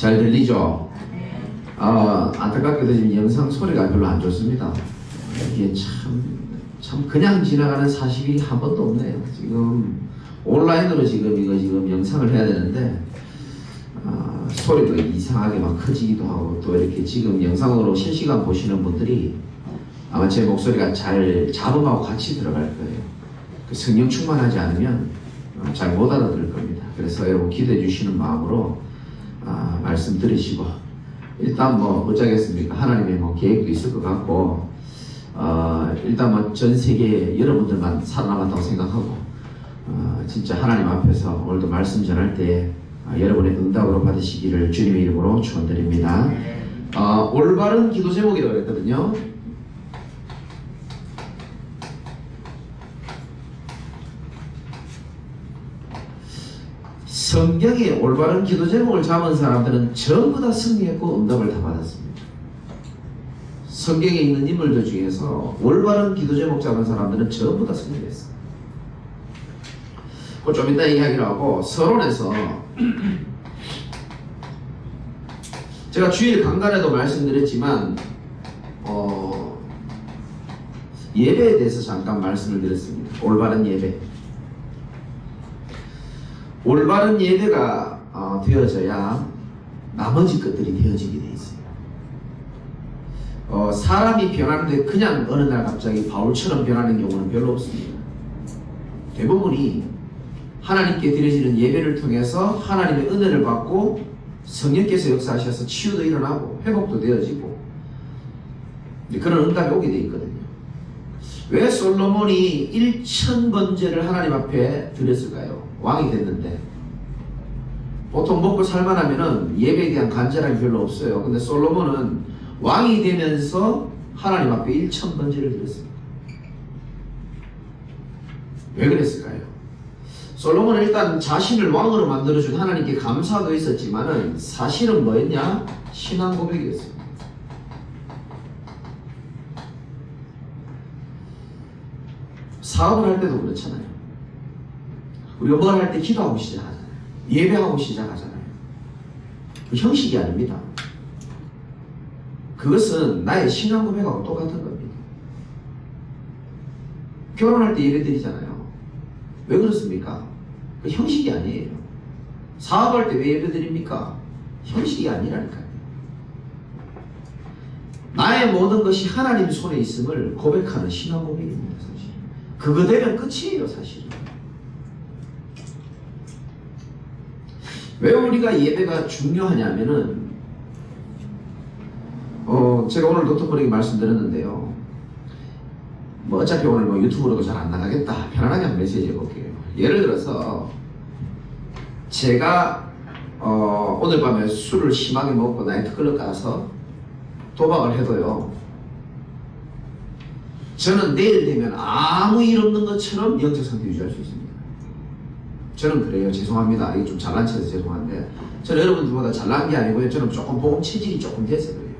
잘 들리죠? 안타깝게도 지금 영상 소리가 별로 안 좋습니다. 이게 참 그냥 지나가는 사실이 한 번도 없네요. 지금 온라인으로 지금 영상을 해야 되는데 소리도 이상하게 막 커지기도 하고, 또 이렇게 지금 영상으로 실시간 보시는 분들이 아마 제 목소리가 잘 잡음하고 같이 들어갈 거예요. 성령 충만하지 않으면 잘 못 알아들을 겁니다. 그래서 여러분 기도해 주시는 마음으로 말씀 들으시고, 일단 뭐 어쩌겠습니까? 하나님의 뭐 계획도 있을 것 같고, 일단 뭐 전 세계 여러분들만 살아남았다고 생각하고, 진짜 하나님 앞에서 오늘도 말씀 전할 때 여러분의 응답으로 받으시기를 주님의 이름으로 축원드립니다. 올바른 기도 제목이라고 그랬거든요. 성경에 올바른 기도 제목을 잡은 사람들은 전부 다 승리했고 응답을 다 받았습니다. 성경에 있는 인물들 중에서 올바른 기도 제목 잡은 사람들은 전부 다 승리했어요. 좀 이따 이야기를 하고, 서론에서 제가 주일 강단에도 말씀드렸지만 예배에 대해서 잠깐 말씀을 드렸습니다. 올바른 예배. 올바른 예배가 되어져야 나머지 것들이 되어지게 돼 있어요. 사람이 변하는데 그냥 어느 날 갑자기 바울처럼 변하는 경우는 별로 없습니다. 대부분이 하나님께 드려지는 예배를 통해서 하나님의 은혜를 받고 성령께서 역사하셔서 치유도 일어나고 회복도 되어지고 그런 응답이 오게 돼 있거든요. 왜 솔로몬이 1000번제를 하나님 앞에 드렸을까요? 왕이 됐는데. 보통 먹고 살만하면은 예배에 대한 간절함이 별로 없어요. 근데 솔로몬은 왕이 되면서 하나님 앞에 1000번제를 드렸습니다. 왜 그랬을까요? 솔로몬은 일단 자신을 왕으로 만들어준 하나님께 감사도 있었지만은 사실은 뭐였냐? 신앙 고백이었습니다. 사업을 할 때도 그렇잖아요. 우리가 뭘 할 때 기도하고 시작하잖아요. 예배하고 시작하잖아요. 그 형식이 아닙니다. 그것은 나의 신앙 고백하고 똑같은 겁니다. 결혼할 때 예배 드리잖아요. 왜 그렇습니까? 그 형식이 아니에요. 사업할 때 왜 예배 드립니까? 형식이 아니라니까요. 나의 모든 것이 하나님 손에 있음을 고백하는 신앙 고백입니다. 사실 그거 되면 끝이에요. 사실은. 왜 우리가 예배가 중요하냐면은 제가 오늘 노트북에 말씀드렸는데요. 뭐 어차피 오늘 뭐 유튜브로도 잘 안 나가겠다. 편안하게 한 메시지 해볼게요. 예를 들어서 제가 오늘 밤에 술을 심하게 먹고 나이트클럽 가서 도박을 해도요, 저는 내일 되면 아무 일 없는 것처럼 영적 상태 유지할 수 있습니다. 저는 그래요. 죄송합니다. 이게 좀 잘난 체해서 죄송한데, 저는 여러분들보다 잘난 게 아니고요, 저는 조금 복음 체질이 조금 돼서 그래요.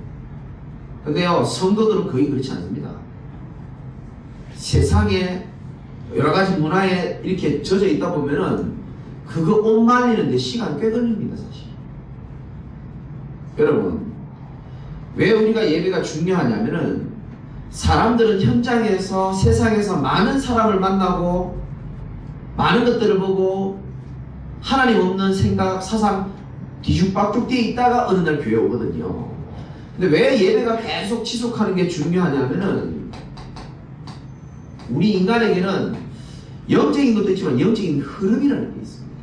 근데요, 성도들은 거의 그렇지 않습니다. 세상에 여러 가지 문화에 이렇게 젖어 있다 보면은 그거 옷 말리는데 시간 꽤 걸립니다. 사실. 여러분, 왜 우리가 예배가 중요하냐면은 사람들은 현장에서 세상에서 많은 사람을 만나고 많은 것들을 보고 하나님 없는 생각, 사상 뒤죽박죽 뒤에 있다가 어느 날 교회 오거든요. 근데 왜 예배가 계속 지속하는 게 중요하냐면은 우리 인간에게는 영적인 것도 있지만 영적인 흐름이라는 게 있습니다.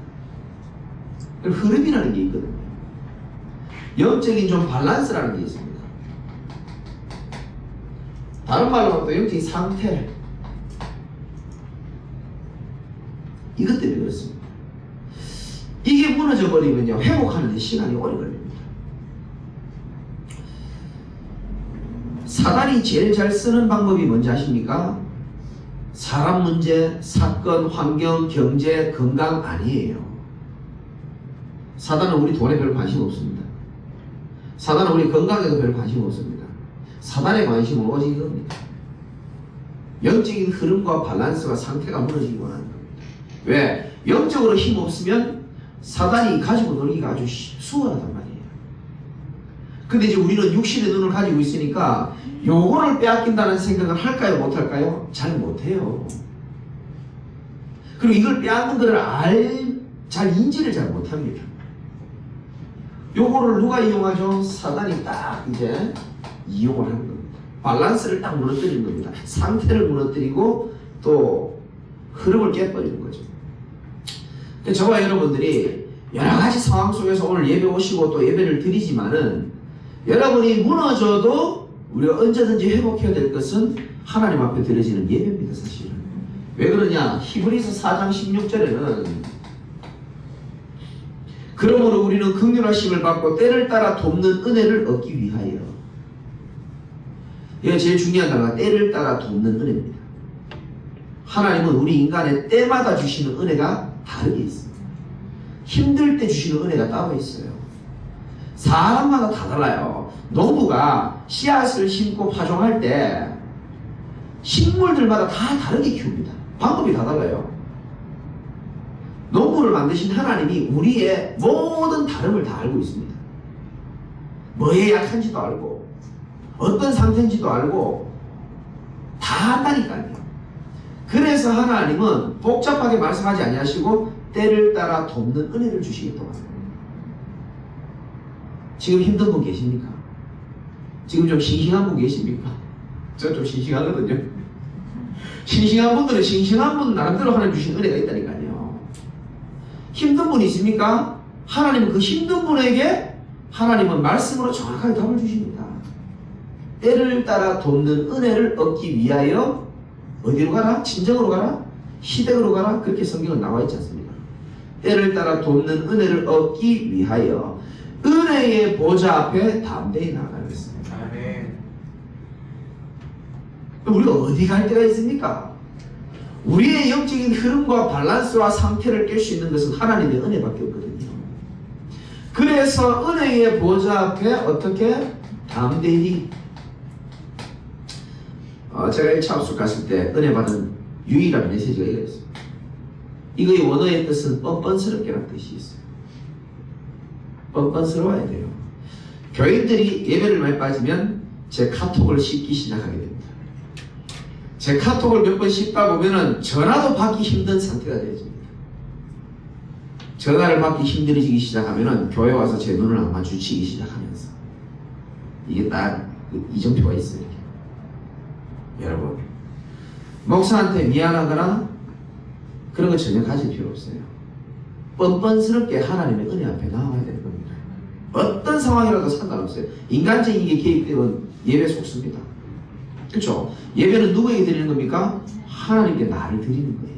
흐름이라는 게 있거든요. 영적인 좀 밸런스라는 게 있습니다. 다른 말로 또 영적인 상태, 이것 때문에 그렇습니다. 이게 무너져 버리면요, 회복하는 데 시간이 오래 걸립니다. 사단이 제일 잘 쓰는 방법이 뭔지 아십니까? 사람 문제, 사건, 환경, 경제, 건강 아니에요. 사단은 우리 돈에 별 관심 없습니다. 사단은 우리 건강에도 별 관심 없습니다. 사단의 관심은 오직 이겁니다. 영적인 흐름과 밸런스와 상태가 무너지기 원하는 겁니다. 왜? 영적으로 힘 없으면 사단이 가지고 놀기가 아주 수월하단 말이에요. 근데 이제 우리는 육신의 눈을 가지고 있으니까 요거를 빼앗긴다는 생각을 할까요? 못할까요? 잘 못해요. 그리고 이걸 빼앗는 거를 잘 인지를 잘 못합니다. 요거를 누가 이용하죠? 사단이 딱 이제 이용을 하는 겁니다. 밸런스를 딱 무너뜨리는 겁니다. 상태를 무너뜨리고 또 흐름을 깨버리는 거죠. 저와 여러분들이 여러 가지 상황 속에서 오늘 예배 오시고 또 예배를 드리지만은 여러분이 무너져도 우리가 언제든지 회복해야 될 것은 하나님 앞에 드려지는 예배입니다. 사실은. 왜 그러냐? 히브리서 4장 16절에는 그러므로 우리는 긍휼하심을 받고 때를 따라 돕는 은혜를 얻기 위하여. 이게 제일 중요한 단어가 때를 따라 돕는 은혜입니다. 하나님은 우리 인간의 때마다 주시는 은혜가 다르게 있습니다. 힘들 때 주시는 은혜가 따로 있어요. 사람마다 다 달라요. 농부가 씨앗을 심고 파종할 때 식물들마다 다 다르게 키웁니다. 방법이 다 달라요. 농부를 만드신 하나님이 우리의 모든 다름을 다 알고 있습니다. 뭐에 약한지도 알고 어떤 상태인지도 알고 다 안다니까요. 그래서 하나님은 복잡하게 말씀하지 아니하시고 때를 따라 돕는 은혜를 주시겠다고 합니다. 지금 힘든 분 계십니까? 지금 좀 싱싱한 분 계십니까? 저 좀 싱싱하거든요. 싱싱한 분들은 싱싱한 분 나름대로 하나님 주신 은혜가 있다니까요. 힘든 분 있습니까? 하나님은 그 힘든 분에게 하나님은 말씀으로 정확하게 답을 주십니다. 때를 따라 돕는 은혜를 얻기 위하여 어디로 가라? 친정으로 가라? 시댁으로 가라? 그렇게 성경은 나와 있지 않습니까? 때를 따라 돕는 은혜를 얻기 위하여 은혜의 보좌 앞에 담대히 나아가겠습니다. 아멘. 우리가 어디 갈 데가 있습니까? 우리의 영적인 흐름과 밸런스와 상태를 깰 수 있는 것은 하나님의 은혜밖에 없거든요. 그래서 은혜의 보좌 앞에 어떻게 담대히 제가 1차 합숙 갔을 때 은혜 받은 유일한 메시지가 이거였어요. 이거의 원어의 뜻은 뻔뻔스럽게라는 뜻이 있어요. 뻔뻔스러워야 돼요. 교인들이 예배를 많이 빠지면 제 카톡을 씹기 시작하게 됩니다. 제 카톡을 몇 번 씹다 보면은 전화도 받기 힘든 상태가 되어집니다. 전화를 받기 힘들어지기 시작하면은 교회 와서 제 눈을 안 마주치기 시작하면서 이게 딱 이정표가 있어요. 여러분, 목사한테 미안하거나 그런 거 전혀 가질 필요 없어요. 뻔뻔스럽게 하나님의 은혜 앞에 나와야 되는 겁니다. 어떤 상황이라도 상관없어요. 인간적인 게 개입되면 예배 속습니다. 그렇죠? 예배는 누구에게 드리는 겁니까? 하나님께 나를 드리는 거예요.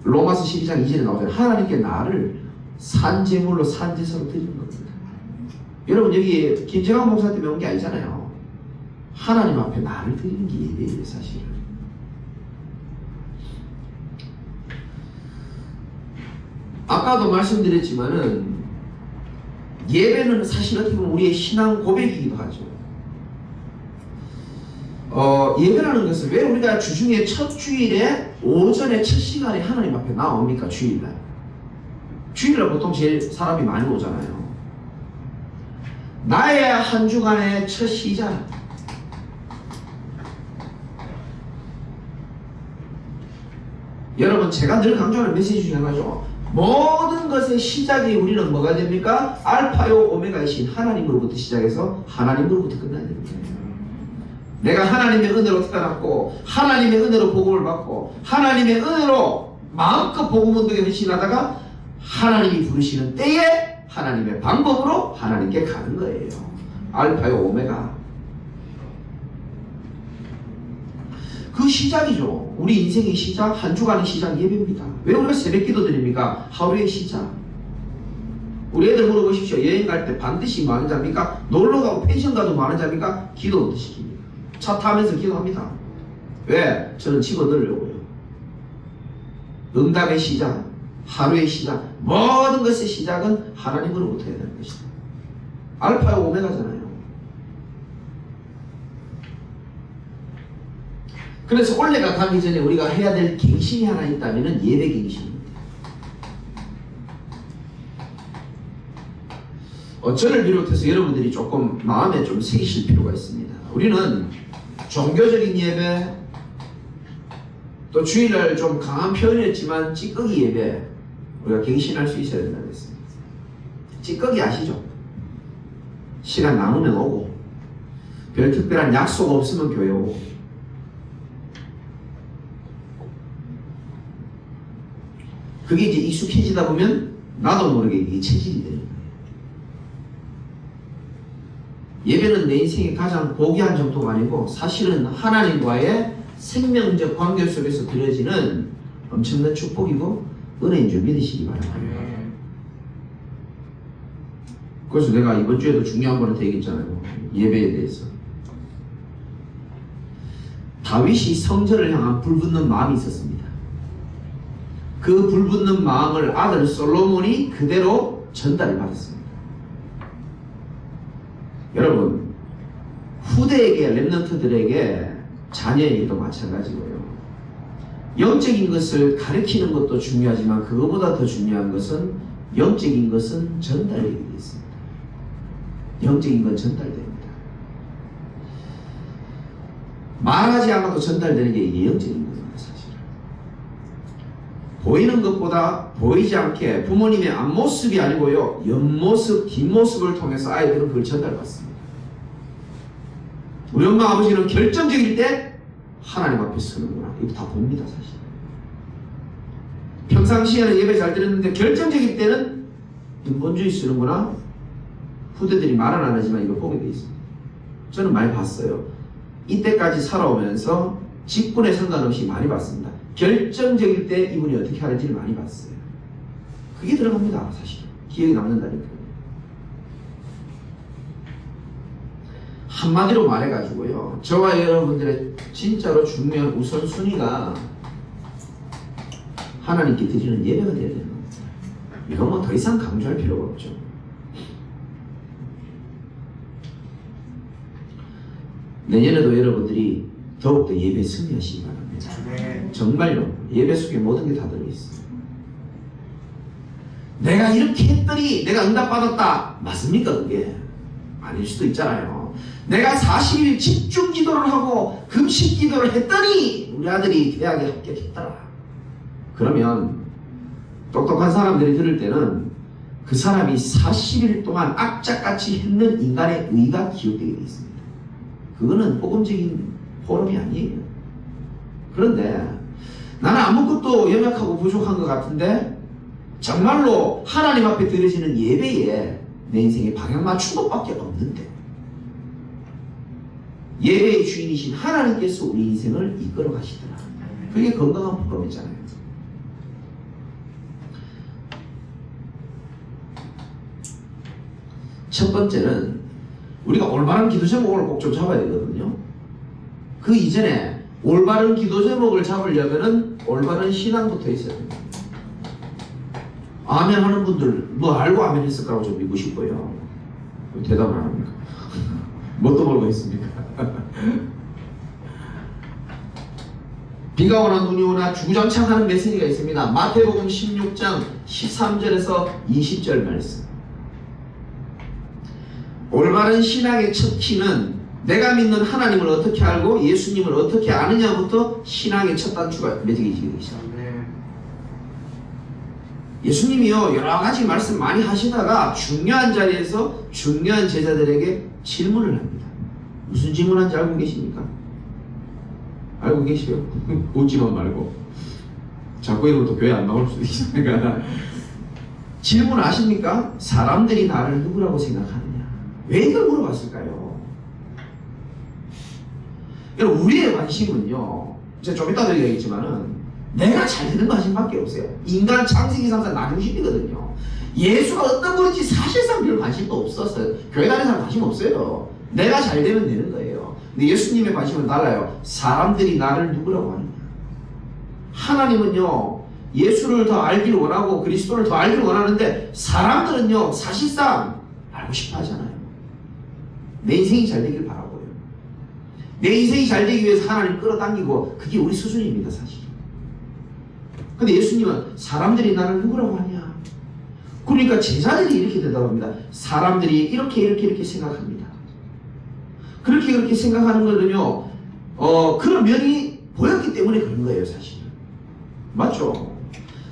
로마서 12장 2절에 나오잖아요. 하나님께 나를 산제물로 산제사로 드리는 겁니다. 여러분, 여기 김재광 목사 때문에 온 게 아니잖아요. 하나님 앞에 나를 드리는 게 예배예요, 사실은. 아까도 말씀드렸지만은 예배는 사실 어떻게 보면 우리의 신앙 고백이기도 하죠. 예배라는 것은 왜 우리가 주중에 첫 주일에 오전에 첫 시간에 하나님 앞에 나옵니까? 주일날. 주일날 보통 제일 사람이 많이 오잖아요. 나의 한 주간의 첫 시작. 여러분, 제가 늘 강조하는 메시지 중에 하나죠. 모든 것의 시작이 우리는 뭐가 됩니까? 알파요 오메가이신 하나님으로부터 시작해서 하나님으로부터 끝나야 됩니다. 내가 하나님의 은혜로 태어났고 하나님의 은혜로 복음을 받고 하나님의 은혜로 마음껏 복음 운동에 헌신하다가 하나님이 부르시는 때에 하나님의 방법으로 하나님께 가는 거예요. 알파요 오메가. 그 시작이죠. 우리 인생의 시작, 한 주간의 시작 예배입니다. 왜 우리가 새벽 기도 드립니까? 하루의 시작. 우리 애들 물어보십시오. 여행 갈 때 반드시 뭐 하는 자입니까? 놀러 가고 펜션 가도 뭐 하는 자입니까? 기도 시킵니다. 차 타면서 기도합니다. 왜? 저는 집어 넣으려고요. 응답의 시작, 하루의 시작, 모든 것의 시작은 하나님으로부터 해야 되는 것이다. 알파와 오메가잖아요. 그래서 올해가 가기 전에 우리가 해야 될 갱신이 하나 있다면 예배 갱신입니다. 저를 비롯해서 여러분들이 조금 마음에 좀 새기실 필요가 있습니다. 우리는 종교적인 예배, 또 주일날 좀 강한 표현이었지만 찌꺼기 예배 우리가 갱신할 수 있어야 된다고 했습니다. 찌꺼기 아시죠? 시간 남으면 오고 별 특별한 약속 없으면 교회 오고 그게 이제 익숙해지다 보면 나도 모르게 이게 체질이 되는 거예요. 예배는 내 인생의 가장 고귀한 정도가 아니고 사실은 하나님과의 생명적 관계 속에서 드려지는 엄청난 축복이고 은혜인 줄 믿으시기 바랍니다. 그래서 내가 이번 주에도 중요한 거는 얘기했잖아요. 예배에 대해서. 다윗이 성전을 향한 불붙는 마음이 있었습니다. 그 불붙는 마음을 아들 솔로몬이 그대로 전달을 받았습니다. 여러분, 후대에게, 렘넌트들에게, 자녀에게도 마찬가지고요. 영적인 것을 가르치는 것도 중요하지만 그것보다 더 중요한 것은 영적인 것은 전달이 되어 있습니다. 영적인 건 전달됩니다. 말하지 않아도 전달되는 게 이게 영적인 겁니다. 사실은 보이는 것보다 보이지 않게 부모님의 앞모습이 아니고요, 옆모습, 뒷모습을 통해서 아이들은 그걸 전달받습니다. 우리 엄마 아버지는 결정적일 때 하나님 앞에 서는구나, 이거 다 봅니다. 사실 평상시에는 예배 잘 드렸는데 결정적일 때는 인본주의 쓰는구나, 후대들이 말은 안 하지만 이걸 보게 돼 있습니다. 저는 많이 봤어요. 이때까지 살아오면서 직분에 상관없이 많이 봤습니다. 결정적일 때 이분이 어떻게 하는지를 많이 봤어요. 그게 들어갑니다. 사실 기억이 남는다니까요. 한마디로 말해가지고요, 저와 여러분들의 진짜로 중요한 우선순위가 하나님께 드리는 예배가 되어야 되는 겁니다. 이건 뭐 더 이상 강조할 필요가 없죠. 내년에도 여러분들이 더욱더 예배에 승리하시기 바랍니다. 정말요. 예배 속에 모든 게 다 들어있어요. 내가 이렇게 했더니 내가 응답받았다. 맞습니까? 그게 아닐 수도 있잖아요. 내가 40일 집중 기도를 하고 금식 기도를 했더니 우리 아들이 대학에 합격했더라. 그러면 똑똑한 사람들이 들을 때는 그 사람이 40일 동안 악착같이 했는 인간의 의가 기억되게 되어 있습니다. 그거는 복음적인 포럼이 아니에요. 그런데 나는 아무것도 연약하고 부족한 것 같은데 정말로 하나님 앞에 드려지는 예배에 내 인생의 방향 맞춘 것밖에 없는데 예배의 주인이신 하나님께서 우리 인생을 이끌어 가시더라. 그게 건강한 복음이잖아요. 첫 번째는 우리가 올바른 기도 제목을 꼭 좀 잡아야 되거든요. 그 이전에 올바른 기도 제목을 잡으려면은 올바른 신앙부터 있어야 됩니다. 아멘 하는 분들 뭐 알고 아멘 했을 거라고 좀 믿고 싶어요. 대답을 안 합니까? 뭣도 모르고 있습니까? 비가 오나 눈이 오나 주구장창 하는 메시지가 있습니다. 마태복음 16장 13절에서 20절 말씀. 올바른 신앙의 첫 키는 내가 믿는 하나님을 어떻게 알고 예수님을 어떻게 아느냐부터 신앙의 첫 단추가 맺어지게 되기 시작합니다. 예수님이요 여러 가지 말씀 많이 하시다가 중요한 자리에서 중요한 제자들에게 질문을 합니다. 무슨 질문한지 알고 계십니까? 알고 계시요? 웃지만 말고 자꾸 이러면 또 교회 안 나올 수도 있으니까. 질문 아십니까? 사람들이 나를 누구라고 생각하느냐? 왜 이걸 물어봤을까요? 여러분, 우리의 관심은요, 제가 좀 이따 얘기했지만은 내가 잘 되는 관심밖에 없어요. 인간 창세기 3사 나중심이거든요. 예수가 어떤 분인지 사실상 별 관심도 없었어요. 교회 다니는 사람 관심 없어요. 내가 잘 되면 되는 거예요. 근데 예수님의 관심은 달라요. 사람들이 나를 누구라고 하느냐. 하나님은요, 예수를 더 알기를 원하고 그리스도를 더 알기를 원하는데 사람들은요, 사실상 알고 싶어 하잖아요. 내 인생이 잘 되길 바라고요. 내 인생이 잘 되기 위해서 하나님 끌어당기고 그게 우리 수준입니다, 사실. 근데 예수님은 사람들이 나를 누구라고 하냐? 그럼 그러니까 제자들이 이렇게 대답합니다. 사람들이 이렇게 생각합니다. 그렇게 생각하는 거는요, 그런 면이 보였기 때문에 그런 거예요, 사실. 맞죠?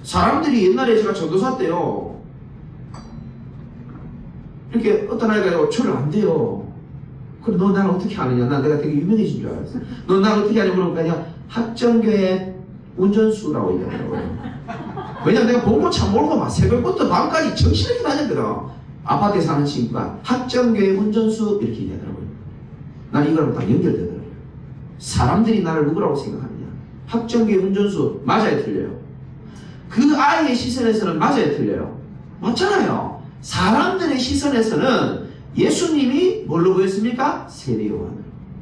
사람들이 옛날에 제가 전도사 때요, 이렇게 어떤 아이가요, 저를 안 돼요. 그래, 너 나를 어떻게 아느냐? 내가 되게 유명해진 줄 알았어. 너 나를 어떻게 아냐고 물어보니까 합정교회 운전수라고 얘기하더라고요. 왜냐면 내가 봉고차 몰고 막 새벽부터 밤까지 정신없게 다녔거든. 아파트에 사는 친구가 합정교회 운전수 이렇게 얘기하더라고요. 난 이거랑 딱 연결되더라고요. 사람들이 나를 누구라고 생각하느냐? 합정교회 운전수 맞아요, 틀려요? 그 아이의 시선에서는 맞아요, 틀려요? 맞잖아요. 사람들의 시선에서는 예수님이 뭘로 보였습니까? 세례 요한으로,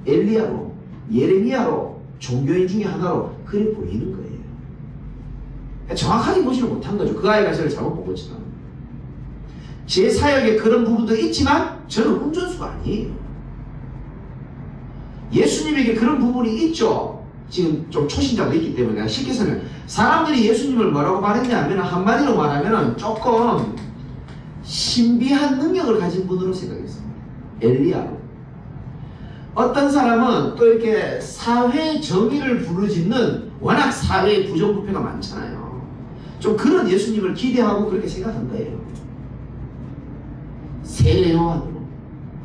엘리야로, 예레미야로, 종교인 중에 하나로 그래 보이는 거예요. 정확하게 보지를 못한 거죠. 그 아이가 저를 잘못 본 것처럼. 제 사역에 그런 부분도 있지만 저는 운전수가 아니에요. 예수님에게 그런 부분이 있죠. 지금 좀 초신자도 있기 때문에 내가 쉽게 설명. 사람들이 예수님을 뭐라고 말했냐면 한마디로 말하면 조금 신비한 능력을 가진 분으로 생각했습니다. 엘리야로. 어떤 사람은 또 이렇게 사회 정의를 부르짖는, 워낙 사회에 부정부패가 많잖아요. 좀 그런 예수님을 기대하고 그렇게 생각한 거예요. 세례 요한으로,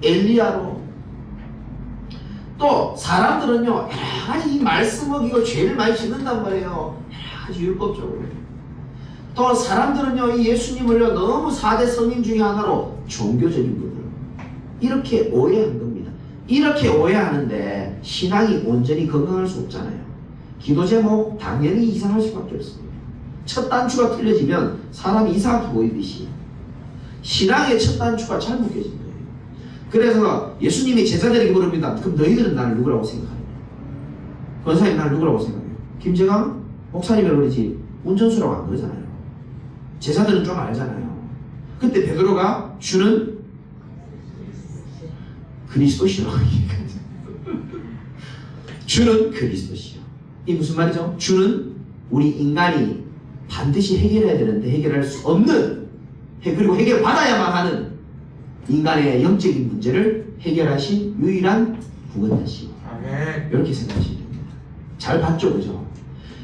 엘리야로. 또 사람들은요, 여러 가지 이 말씀 어기고 죄를 많이 짓는단 말이에요. 여러 가지 율법적으로. 또 사람들은요, 이 예수님을요, 너무 4대 성인 중에 하나로 종교적인 분으로 이렇게 오해한 겁니다. 이렇게 오해하는데 신앙이 온전히 건강할 수 없잖아요. 기도 제목 당연히 이상할 수밖에 없습니다. 첫 단추가 틀려지면 사람이 이상하게 보이듯이 신앙의 첫 단추가 잘못 깨진 거예요. 그래서 예수님이 제자들에게 물습니다. 그럼 너희들은 나를 누구라고 생각하냐? 권사님 나를 누구라고 생각해요? 김재강 목사님이라고 그러지 운전수라고 안 그러잖아요. 제자들은 좀 알잖아요. 그때 베드로가 주는 그리스도시라고 얘기하죠. 주는 그리스도시요. 이 무슨 말이죠? 주는 우리 인간이 반드시 해결해야 되는데 해결할 수 없는, 그리고 해결받아야만 하는 인간의 영적인 문제를 해결하신 유일한 구원자시고, 이렇게 생각하시면 됩니다. 잘 봤죠, 그죠?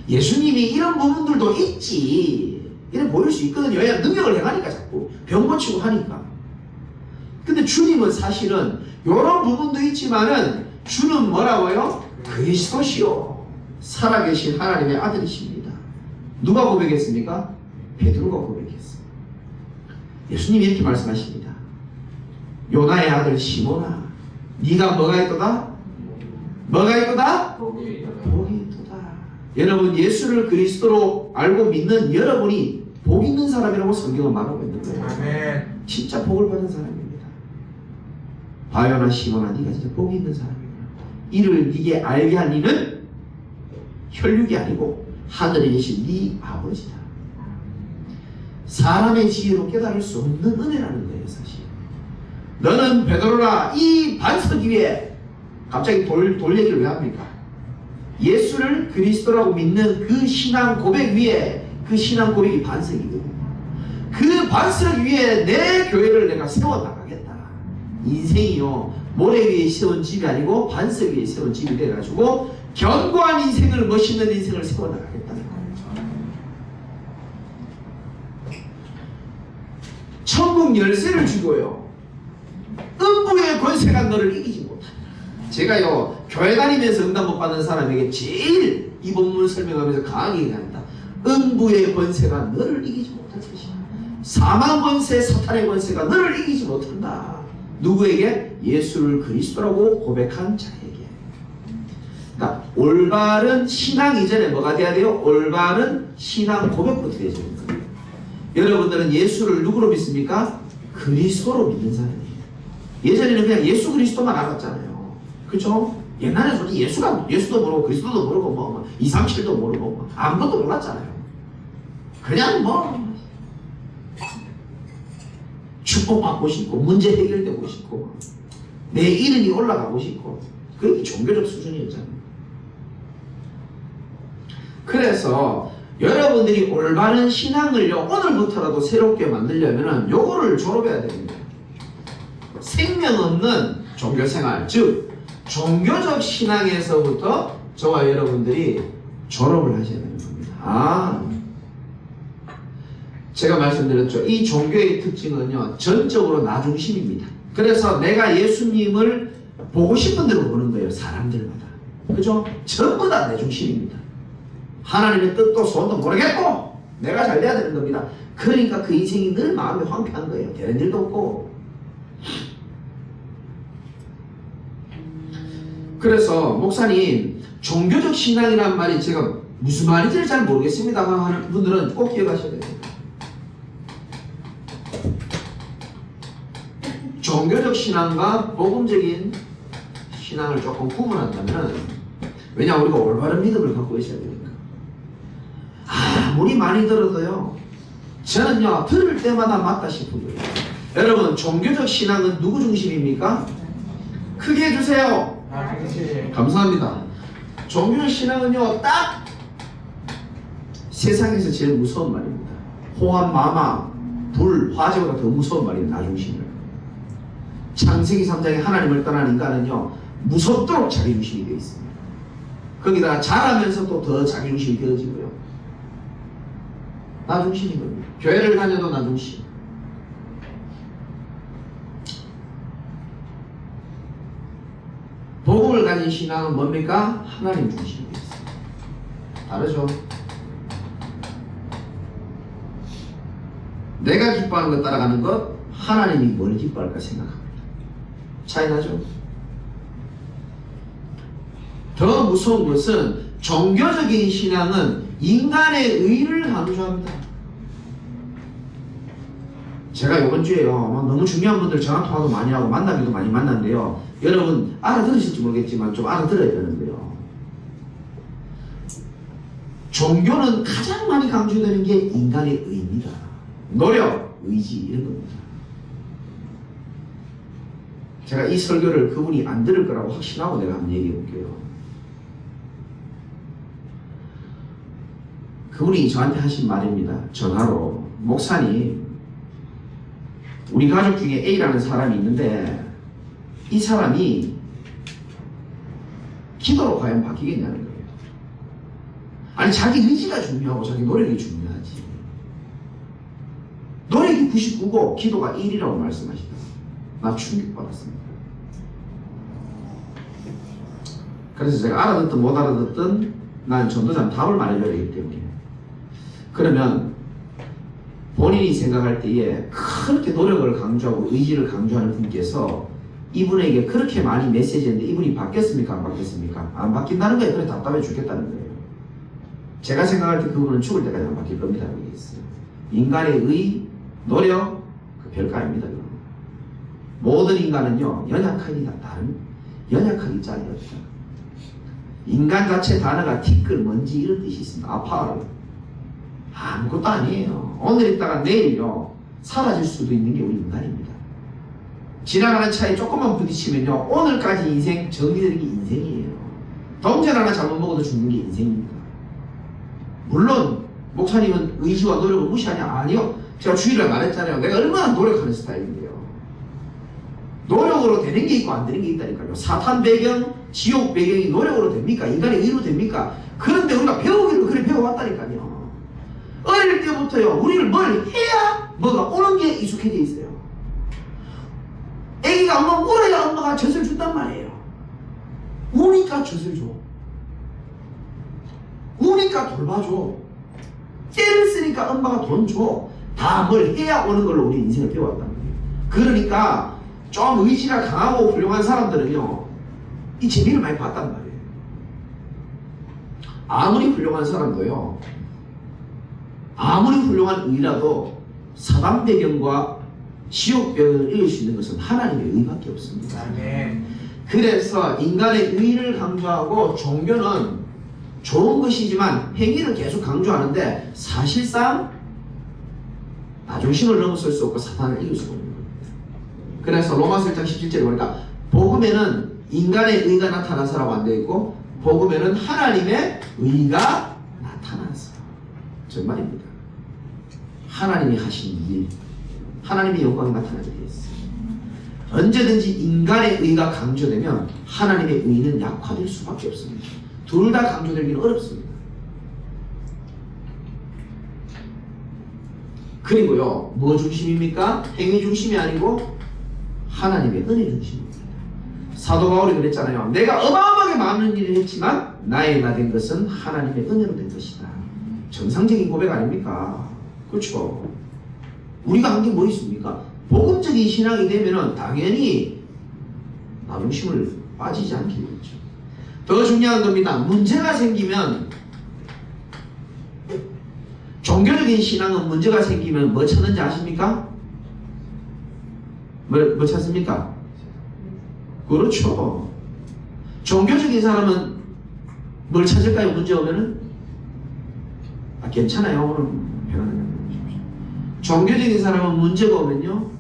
예수님이 이런 부분들도 있지, 이래 보일 수 있거든요. 왜냐하면 능력을 행하니까, 자꾸 병 고치고 하니까. 근데 주님은 사실은 이런 부분도 있지만은 주는 뭐라고요? 그리스도시요, 살아계신 하나님의 아들이십니다. 누가 고백했습니까? 베드로가 고백했어요. 예수님이 이렇게 말씀하십니다. 요나의 아들 시몬아, 네가 뭐가 있도다? 뭐가 있도다? 복이 있도다. 여러분, 예수를 그리스도로 알고 믿는 여러분이 복 있는 사람이라고 성경은 말하고 있는 거예요. 아멘. 진짜 복을 받은 사람입니다. 바요나 시몬아, 네가 진짜 복이 있는 사람이야. 이를 네게 알게 한 이는 혈육이 아니고 하늘에 계신 네 아버지다. 사람의 지혜로 깨달을 수 없는 은혜라는 거예요, 사실. 너는 베드로라, 이 반석 위에, 갑자기 돌 얘기를 왜 합니까? 예수를 그리스도라고 믿는 그 신앙 고백 위에, 그 신앙 고백이 반석이거든요. 그 반석 위에 내 교회를 내가 세워나가겠다. 인생이요, 모래 위에 세운 집이 아니고 반석 위에 세운 집이 돼가지고 견고한 인생을, 멋있는 인생을 세워나가겠다는 거예요. 천국 열쇠를 주고요, 음부의 권세가 너를 이기지 못한다. 제가요, 교회 다니면서 응답 못 받는 사람에게 제일 이 본문을 설명하면서 강하게 얘기합니다. 음부의 권세가 너를 이기지 못할 것이다. 사망 권세, 사탄의 권세가 너를 이기지 못한다. 누구에게? 예수를 그리스도라고 고백한 자에게. 그러니까 올바른 신앙 이전에 뭐가 돼야 돼요? 올바른 신앙 고백부터 돼야 되는 거예요. 여러분들은 예수를 누구로 믿습니까? 그리스도로 믿는 사람이에요. 예전에는 그냥 예수 그리스도만 알았잖아요. 그렇죠? 옛날에 솔직히 예수도 모르고 그리스도도 모르고 뭐 237도 모르고 뭐 아무것도 몰랐잖아요. 그냥 뭐 축복받고 싶고 문제 해결되고 싶고 내 이름이 올라가고 싶고 그게 종교적 수준이었잖아요. 그래서 여러분들이 올바른 신앙을요 오늘부터라도 새롭게 만들려면은 요거를 졸업해야 됩니다. 생명 없는 종교생활, 즉 종교적 신앙에서부터 저와 여러분들이 졸업을 하셔야 되는 겁니다. 제가 말씀드렸죠. 이 종교의 특징은요 전적으로 나 중심입니다. 그래서 내가 예수님을 보고 싶은 대로 보는 거예요. 사람들마다. 그죠? 전부 다 내 중심입니다. 하나님의 뜻도 소원도 모르겠고 내가 잘 돼야 되는 겁니다. 그러니까 그 인생이 늘 마음이 황폐한 거예요. 되는 일도 없고. 그래서 목사님 종교적 신앙이란 말이 제가 무슨 말인지 잘 모르겠습니다 하는 분들은 꼭 기억하셔야 됩니다. 종교적 신앙과 복음적인 신앙을 조금 구분한다면, 왜냐 우리가 올바른 믿음을 갖고 있어야 되니까. 아무리 많이 들어도요 저는요 들을 때마다 맞다 싶은 거예요. 여러분 종교적 신앙은 누구 중심입니까? 크게 해주세요. 감사합니다. 종교적 신앙은요 딱 세상에서 제일 무서운 말입니다. 호암, 마마, 불, 화재보다 더 무서운 말입니다. 나 중심을. 창세기 3장에 하나님을 떠난 인간은요 무섭도록 자기중심이 되어 있습니다. 거기다가 자라면서 또 더 자기중심이 되어지고요. 나 중심인 겁니다. 교회를 다녀도 나 중심. 복음을 가진 신앙은 뭡니까? 하나님 중심이 되어 있습니다. 다르죠? 내가 기뻐하는 것 따라가는 것, 하나님이 뭘 기뻐할까 생각합니다. 차이 나죠? 더 무서운 것은 종교적인 신앙은 인간의 의를 강조합니다. 제가 이번 주에요 너무 중요한 분들 전화통화도 많이 하고 만나기도 많이 만났는데요, 여러분 알아들으실지 모르겠지만 좀 알아들어야 되는데요, 종교는 가장 많이 강조되는 게 인간의 의입니다. 노력, 의지 이런 겁니다. 제가 이 설교를 그분이 안 들을 거라고 확신하고 내가 한번 얘기해 볼게요. 그분이 저한테 하신 말입니다. 전화로, 목사님 우리 가족 중에 A라는 사람이 있는데 이 사람이 기도로 과연 바뀌겠냐는 거예요. 아니 자기 의지가 중요하고 자기 노력이 중요하지. 노력이 99고 기도가 1이라고 말씀하시다. 나 충격받았습니다. 그래서 제가 알아듣든 못 알아듣든 난 전도자는 답을 말해줘야 되기 때문에, 그러면 본인이 생각할 때에 그렇게 노력을 강조하고 의지를 강조하는 분께서 이분에게 그렇게 많이 메시지했는데 이분이 바뀌었습니까? 안 바뀌었습니까? 안 바뀐다는 거예요. 그래 답답해 죽겠다는 거예요. 제가 생각할 때 그분은 죽을 때까지 안 바뀔 겁니다. 얘기했어요. 인간의 의, 노력, 그 별거 아닙니다. 모든 인간은요 연약하기가 다른, 연약하기 짝이 없다. 인간 자체 단어가 티끌, 먼지 이런 뜻이 있습니다. 아파요. 아무것도 아니에요. 오늘 있다가 내일요 사라질 수도 있는 게 우리 인간입니다. 지나가는 차에 조금만 부딪히면요 오늘까지 인생 정리되는 게 인생이에요. 동전 하나 잘못 먹어도 죽는 게 인생입니다. 물론 목사님은 의지와 노력을 무시하냐? 아니요. 제가 주일에 말했잖아요. 내가 얼마나 노력하는 스타일인데요. 노력으로 되는 게 있고 안 되는 게 있다니까요. 사탄 배경, 지옥 배경이 노력으로 됩니까? 인간의 의로 됩니까? 그런데 우리가 배우기를 그래 배워왔다니까요. 어릴 때부터요 우리를 뭘 해야 뭐가 오는 게 익숙해져 있어요. 애기가 엄마 울어야 엄마가 젖을 준단 말이에요. 우니까 젖을 줘. 우니까 돌봐줘. 때를 쓰니까 엄마가 돈 줘. 다 뭘 해야 오는 걸로 우리 인생을 배워왔단 말이에요. 그러니까 좀 의지가 강하고 훌륭한 사람들은요 이 재미를 많이 봤단 말이에요. 아무리 훌륭한 사람도요, 아무리 훌륭한 의라도 사단 배경과 지옥 배경을 이길 수 있는 것은 하나님의 의밖에 없습니다. 아멘. 그래서 인간의 의를 강조하고 종교는 좋은 것이지만 행위를 계속 강조하는데 사실상 나중심을 넘어설 수 없고 사탄을 이길 수가 없는 겁니다. 그래서 로마서 1장 17절에 보니까 복음에는 인간의 의가 나타나서라고 안 되어 있고 복음에는 하나님의 의가 나타나서. 정말입니다. 하나님이 하신 일, 하나님의 영광이 나타나게 되어 있어요. 언제든지 인간의 의가 강조되면 하나님의 의는 약화될 수밖에 없습니다. 둘 다 강조되기는 어렵습니다. 그리고요, 뭐 중심입니까? 행위 중심이 아니고 하나님의 은혜 중심입니다. 사도 바울이 그랬잖아요. 내가 어마어마하게 많은 일을 했지만 나의 나 된 것은 하나님의 은혜로 된 것이다. 정상적인 고백 아닙니까? 그렇죠. 우리가 한 게 뭐 있습니까? 복음적인 신앙이 되면은 당연히 나 중심을 빠지지 않게 되겠죠. 더 중요한 겁니다. 문제가 생기면, 종교적인 신앙은 문제가 생기면 뭐 찾는지 아십니까? 뭐 찾습니까? 그렇죠. 종교적인 사람은 뭘 찾을까요? 문제 오면은? 괜찮아요. 오늘 배우는 종교적인 사람은 문제가 오면요,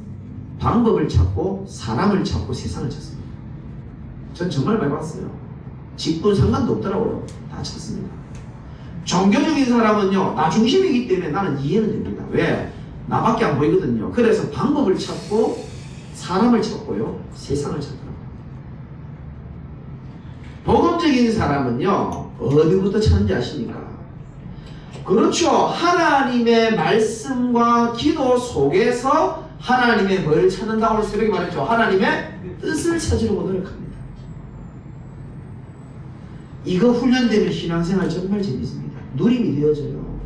방법을 찾고 사람을 찾고 세상을 찾습니다. 전 정말 많이 봤어요. 직분 상관도 없더라고요. 다 찾습니다. 종교적인 사람은요, 나 중심이기 때문에 나는 이해는 됩니다. 왜? 나밖에 안 보이거든요. 그래서 방법을 찾고 사람을 찾고요, 세상을 찾더라고요. 복음적인 사람은요, 어디부터 찾는지 아십니까? 그렇죠. 하나님의 말씀과 기도 속에서 하나님의 뭘 찾는다고 오늘 새벽에 말했죠. 하나님의 뜻을 찾으려고 노력합니다. 이거 훈련되면 신앙생활 정말 재밌습니다. 누림이 되어져요.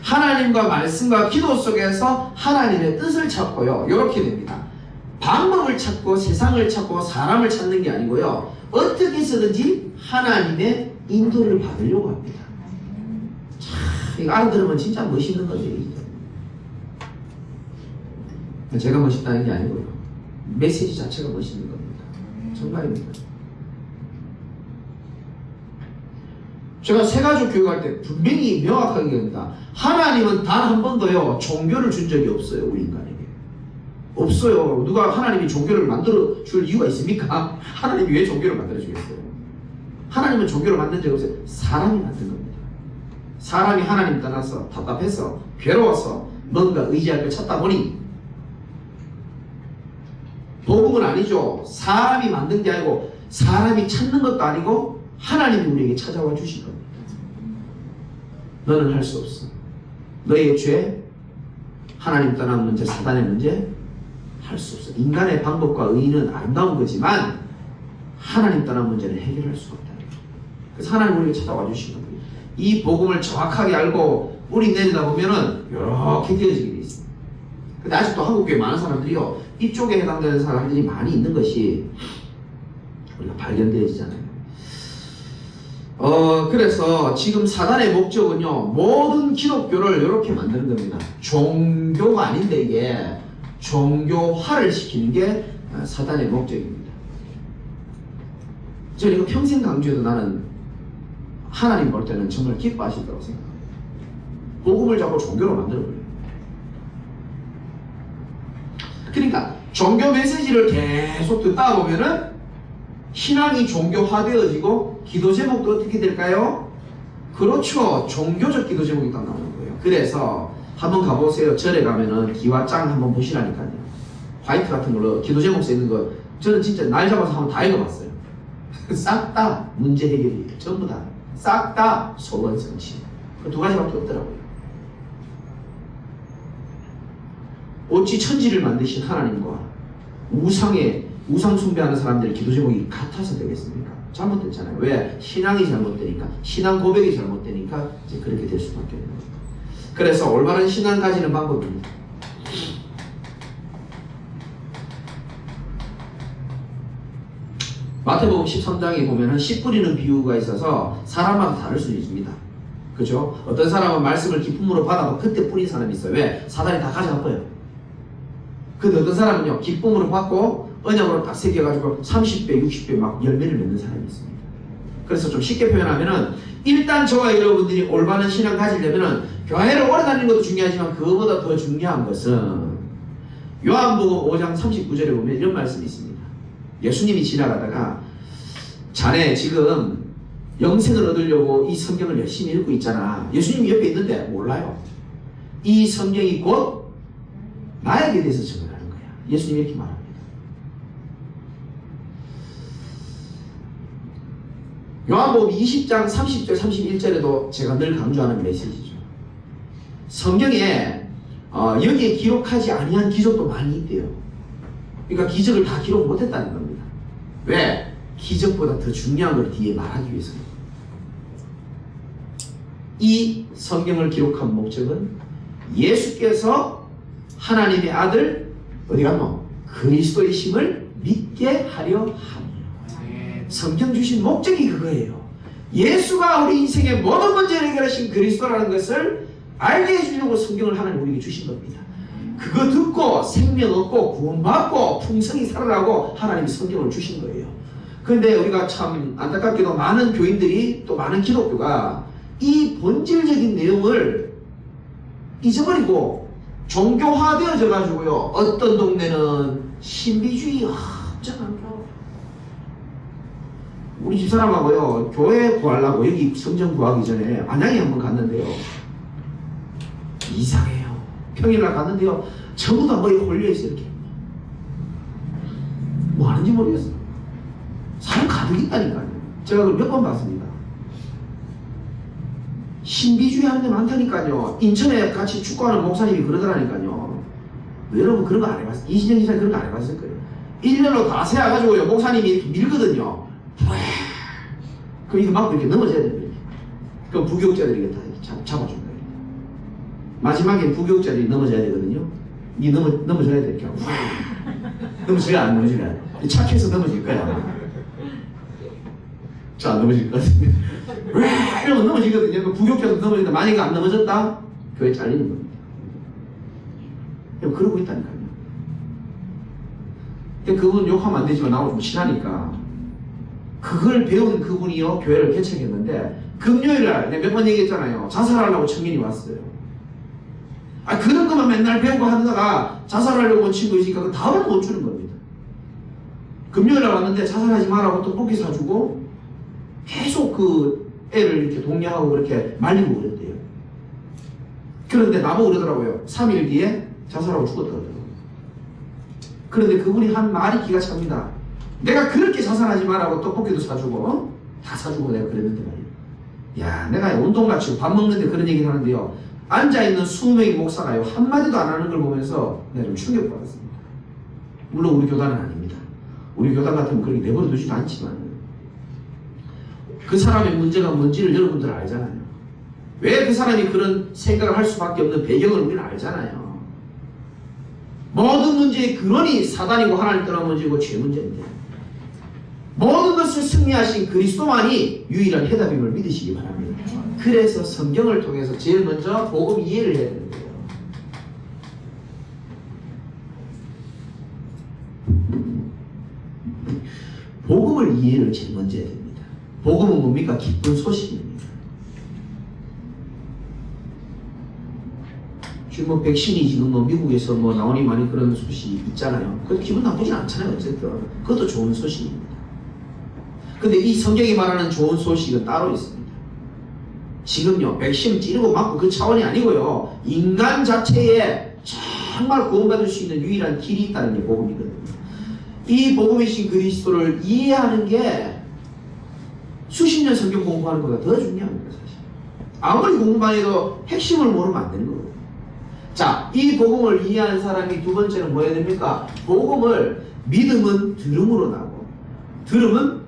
하나님과 말씀과 기도 속에서 하나님의 뜻을 찾고요, 이렇게 됩니다. 방법을 찾고 세상을 찾고 사람을 찾는 게 아니고요, 어떻게 해서든지 하나님의 인도를 받으려고 합니다. 참, 이거 알아들으면 진짜 멋있는 건데, 제가 멋있다는 게 아니고요, 메시지 자체가 멋있는 겁니다. 정말입니다. 제가 세가족 교육할 때 분명히 명확하게 얘기합니다. 하나님은 단 한 번도요, 종교를 준 적이 없어요. 우리 인간에게 없어요. 누가 하나님이 종교를 만들어 줄 이유가 있습니까? 하나님이 왜 종교를 만들어 주겠어요? 하나님은 종교를 만든 적이 없어요. 사람이 만든 겁니다. 사람이 하나님 떠나서 답답해서 괴로워서 뭔가 의지할 걸 찾다 보니, 복음은 아니죠. 사람이 만든 게 아니고 사람이 찾는 것도 아니고 하나님이 우리에게 찾아와 주신 겁니다. 너는 할 수 없어. 너의 죄, 하나님 떠난 문제, 사단의 문제 할 수 없어. 인간의 방법과 의의는 아름다운 거지만 하나님 떠난 문제는 해결할 수가 없다. 그래서 하나님 우리에게 찾아와 주신 겁니다. 이 복음을 정확하게 알고 우리 내려다보면은 이렇게 되어지게 되어 있습니다. 근데 아직도 한국교회 많은 사람들이요, 이쪽에 해당되는 사람들이 많이 있는 것이 우리가 발견되어지잖아요. 그래서 지금 사단의 목적은요, 모든 기독교를 이렇게 만드는 겁니다. 종교가 아닌데 이게 종교화를 시키는 게 사단의 목적입니다. 저는 이거 평생 강조해도 나는 하나님 볼 때는 정말 기뻐하시더라고 생각합니다. 복음을 자꾸 종교로 만들어버려요. 그러니까 종교 메시지를 계속 듣다 보면은 신앙이 종교화되어지고 기도 제목도 어떻게 될까요? 그렇죠. 종교적 기도 제목이 딱 나오는 거예요. 그래서 한번 가보세요. 절에 가면은 기와장 한번 보시라니까요. 화이트 같은 걸로 기도 제목 쓰이는 거 저는 진짜 날 잡아서 한번 다 읽어봤어요. 싹 다 문제 해결이에요. 전부 다. 싹 다 소원 성취. 그 두 가지밖에 없더라고요. 어찌 천지를 만드신 하나님과 우상 숭배하는 사람들의 기도 제목이 같아서 되겠습니까? 잘못됐잖아요. 왜? 신앙이 잘못되니까, 신앙 고백이 잘못되니까 이제 그렇게 될 수밖에 없는 겁니다. 그래서 올바른 신앙 가지는 방법입니다. 마태복음 13장에 보면은 씨 뿌리는 비유가 있어서 사람마다 다를 수 있습니다. 그죠? 어떤 사람은 말씀을 기쁨으로 받아도 그때 뿌린 사람이 있어요. 왜? 사단이 다 가져갔어요. 근데 어떤 사람은요, 기쁨으로 받고 언약으로 딱 새겨가지고 30배, 60배 막 열매를 맺는 사람이 있습니다. 그래서 좀 쉽게 표현하면은, 일단 저와 여러분들이 올바른 신앙 가지려면은 교회를 오래 다니는 것도 중요하지만 그거보다 더 중요한 것은 요한복음 5장 39절에 보면 이런 말씀이 있습니다. 예수님이 지나가다가 자네 지금 영생을 얻으려고 이 성경을 열심히 읽고 있잖아. 예수님이 옆에 있는데 몰라요. 이 성경이 곧 나에게 대해서 증언하는 거야. 예수님이 이렇게 말합니다. 요한복음 20장 30절 31절에도 제가 늘 강조하는 메시지죠. 성경에 여기에 기록하지 아니한 기적도 많이 있대요. 그러니까 기적을 다 기록 못했다는 겁니다. 왜? 기적보다 더 중요한 걸 뒤에 말하기 위해서입니다. 이 성경을 기록한 목적은 예수께서 하나님의 아들 어디 갔노? 그리스도이심을 믿게 하려 함이요. 성경 주신 목적이 그거예요. 예수가 우리 인생의 모든 문제를 해결하신 그리스도라는 것을 알게 해주려고 성경을 하나님 우리에게 주신 겁니다. 그거 듣고 생명 얻고 구원받고 풍성히 살아나고 하나님이 성경을 주신 거예요. 그런데 우리가 참 안타깝게도 많은 교인들이 또 많은 기독교가 이 본질적인 내용을 잊어버리고 종교화되어져 가지고요. 어떤 동네는 신비주의 합장한다고. 우리 집사람하고요. 교회 구하려고 여기 성전 구하기 전에 안양에 한번 갔는데요. 이상해요. 평일날 갔는데요. 전부 다 머리에 홀려있어요. 이렇게. 뭐 하는지 모르겠어요. 사람 가득 있다니까요. 제가 그걸 몇 번 봤습니다. 신비주의 하는 데 많다니까요. 인천에 같이 축구하는 목사님이 그러더라니까요. 여러분 그런 거 안 해봤어요. 이신영 기사님 그런 거 안 해봤을 거예요. 1년로 다 세워가지고요. 목사님이 이렇게 밀거든요. 그럼 이거 막 이렇게 넘어져야 됩니다. 그럼 부교육자들이 다 잡아준 거예요. 마지막에 부교육자들이 넘어져야 되거든요. 이 넘어져야 돼. 이렇게. 넘어져야 안 넘어지냐. 착해서 넘어질 거야. 저 안 넘어질 것 같습니다. 이러면 넘어지거든요. 그 부교육자도 넘어진다. 만약에 안 넘어졌다? 교회 잘리는 겁니다. 그러고 있다니까요. 그분 욕하면 안 되지만 나하고 좀 친하니까 그걸 배운 그분이요 교회를 개척했는데 금요일날 내가 몇 번 얘기했잖아요. 자살하려고 청년이 왔어요. 그런 것만 맨날 배우고 하다가 자살하려고 온 친구 있으니까 그 답을 못 주는 겁니다. 금요일날 왔는데 자살하지 말라고 떡볶이 사주고 계속 그 애를 이렇게 독려하고 그렇게 말리고 그랬대요. 그런데 나보고 그러더라고요. 3일 뒤에 자살하고 죽었더라고요. 그런데 그분이 한 말이 기가 찹니다. 내가 그렇게 자살하지 말라고 떡볶이도 사주고 다 사주고 내가 그랬는데 말이에요. 야, 내가 운동같이 밥 먹는데 그런 얘기를 하는데요. 앉아있는 20명의 목사가요 한마디도 안 하는 걸 보면서 내가 좀 충격받았습니다. 물론 우리 교단은 아닙니다. 우리 교단 같으면 그렇게 내버려 두지도 않지만 그 사람의 문제가 뭔지를 여러분들 알잖아요. 왜 그 사람이 그런 생각을 할 수밖에 없는 배경을 우리는 알잖아요. 모든 문제의 근원이 사단이고 하나님 떠난 문제고 죄 문제인데 모든 것을 승리하신 그리스도만이 유일한 해답임을 믿으시기 바랍니다. 그래서 성경을 통해서 제일 먼저 복음 이해를 해야 되는 거예요. 복음을 이해를 제일 먼저 해야 됩니다. 복음은 뭡니까? 기쁜 소식입니다. 지금 백신이 지금 미국에서 나오니 많이 그런 소식이 있잖아요. 그것도 기분 나쁘진 않잖아요. 어쨌든 그것도 좋은 소식입니다. 근데 이 성경이 말하는 좋은 소식은 따로 있습니다. 지금요 백신 찌르고 맞고 그 차원이 아니고요. 인간 자체에 정말 구원받을 수 있는 유일한 길이 있다는 게 복음이거든요. 이 복음이신 그리스도를 이해하는 게 수십 년 성경 공부하는 것보다 더 중요합니다. 사실 아무리 공부만 해도 핵심을 모르면 안 되는 거거든요. 자, 이 복음을 이해하는 사람이 두 번째는 뭐 해야 됩니까? 복음을 믿음은 들음으로 나고 들음은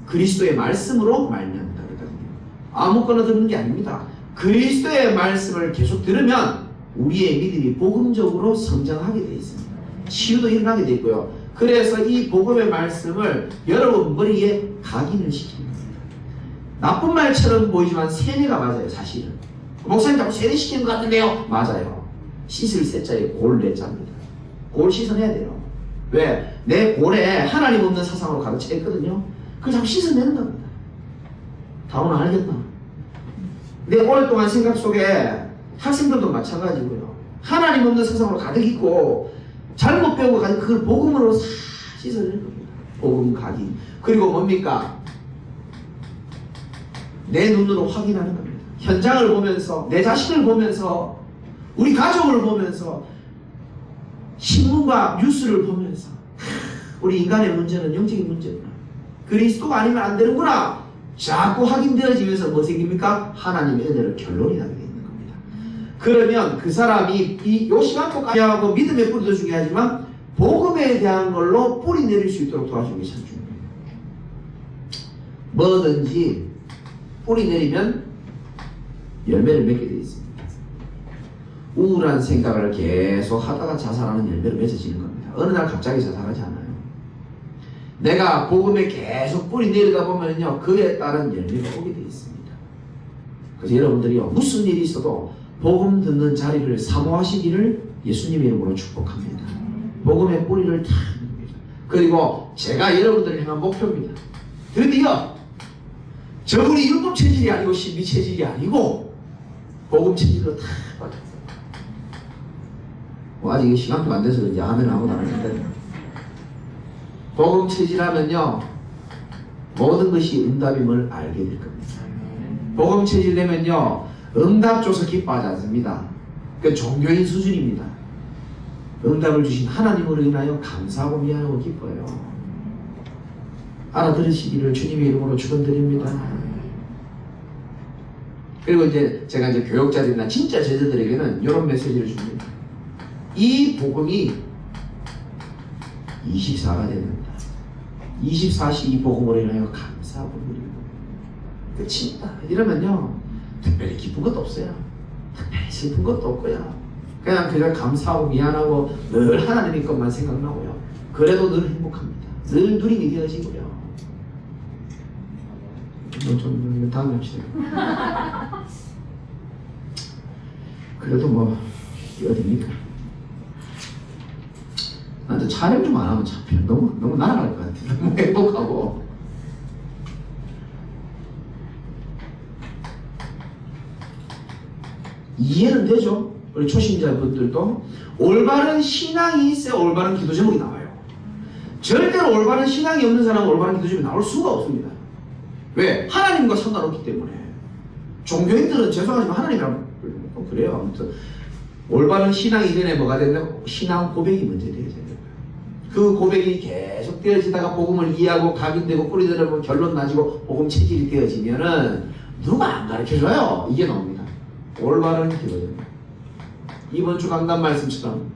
그리스도의 말씀으로 말미암다 그러거든요. 아무거나 듣는 게 아닙니다. 그리스도의 말씀을 계속 들으면 우리의 믿음이 복음적으로 성장하게 되어 있습니다. 치유도 일어나게 되어 있고요. 그래서 이 복음의 말씀을 여러분 머리에 각인을 시킵니다. 나쁜 말처럼 보이지만 세뇌가 맞아요. 사실은 목사님 자꾸 세뇌시키는 것 같은데요. 맞아요. 씻을 세자에 골 내자입니다. 골 씻어내야 돼요. 왜? 내 골에 하나님 없는 사상으로 가득 차 있거든요. 그걸 자꾸 씻어내는 겁니다. 다오나 알겠나? 내 오랫동안 생각 속에 학생들도 마찬가지고요. 하나님 없는 세상으로 가득 있고 잘못 배우고 가지고 그걸 복음으로 싹 씻어내는 겁니다. 복음 각인. 그리고 뭡니까? 내 눈으로 확인하는 겁니다. 현장을 보면서, 내 자신을 보면서, 우리 가족을 보면서, 신문과 뉴스를 보면서 우리 인간의 문제는 영적인 문제구나. 그리스도가 아니면 안 되는구나. 자꾸 확인되어지면서 뭐 생깁니까? 하나님의 은혜를 결론이 나게 되는 겁니다. 그러면 그 사람이 요 시간표까지 하고 믿음의 뿌리도 중요하지만 복음에 대한 걸로 뿌리 내릴 수 있도록 도와주는 게 참 중요해요. 뭐든지 뿌리 내리면 열매를 맺게 되어 있습니다. 우울한 생각을 계속 하다가 자살하는 열매로 맺어지는 겁니다. 어느 날 갑자기 자살하지 않아요. 내가 복음에 계속 뿌리 내리다 보면요, 그에 따른 열매가 오게 되어 있습니다. 그래서 여러분들이요, 무슨 일이 있어도 복음 듣는 자리를 사모하시기를 예수님의 이름으로 축복합니다. 복음의 뿌리를 다 냅니다. 그리고 제가 여러분들을 향한 목표입니다. 드디어 저분이 율법 체질이 아니고 신비 체질이 아니고 복음 체질로 다 빠져. 뭐 아직 시간표가 안 돼서 이제 아멘 아무도 안 하는데, 복음 체질하면요 모든 것이 응답임을 알게 될 겁니다. 복음 체질 되면요 응답 줘서 기뻐하지 않습니다. 그 종교인 수준입니다. 응답을 주신 하나님으로 인하여 감사하고 미안하고 기뻐요. 알아들으시기를 주님의 이름으로 축원드립니다. 그리고 이제 제가 이제 교역자들이나 진짜 제자들에게는 이런 메시지를 줍니다. 이 복음이 24가 되는다. 24시 이 복음으로 인하여 감사하고 누리고 끝입니다. 이러면요 특별히 기쁜 것도 없어요. 특별히 슬픈 것도 없고요. 그냥 감사하고 미안하고 늘 하나님의 것만 생각나고요. 그래도 늘 행복합니다. 늘 누림이 되어지고요. 좀 다음에 합시다. 그래도 뭐 어딥니까? 나한테 촬영 좀 안 하면 참 너무 날아갈 것 같아. 너무 행복하고. 이해는 되죠? 우리 초신자분들도 올바른 신앙이 있어야 올바른 기도 제목이 나와요. 절대로 올바른 신앙이 없는 사람은 올바른 기도 제목이 나올 수가 없습니다. 왜? 하나님과 상관없기 때문에. 종교인들은 죄송하지만 하나님이랑 그래요. 아무튼 올바른 신앙 이전에 뭐가 되냐면 신앙 고백이 먼저 되어야 돼요. 그 고백이 계속 되어지다가 복음을 이해하고 각인되고 뿌리들어보면 결론 나지고 복음 체질이 되어지면은 누가 안 가르쳐줘요. 이게 나옵니다. 올바른 기도죠. 이번 주 강단 말씀처럼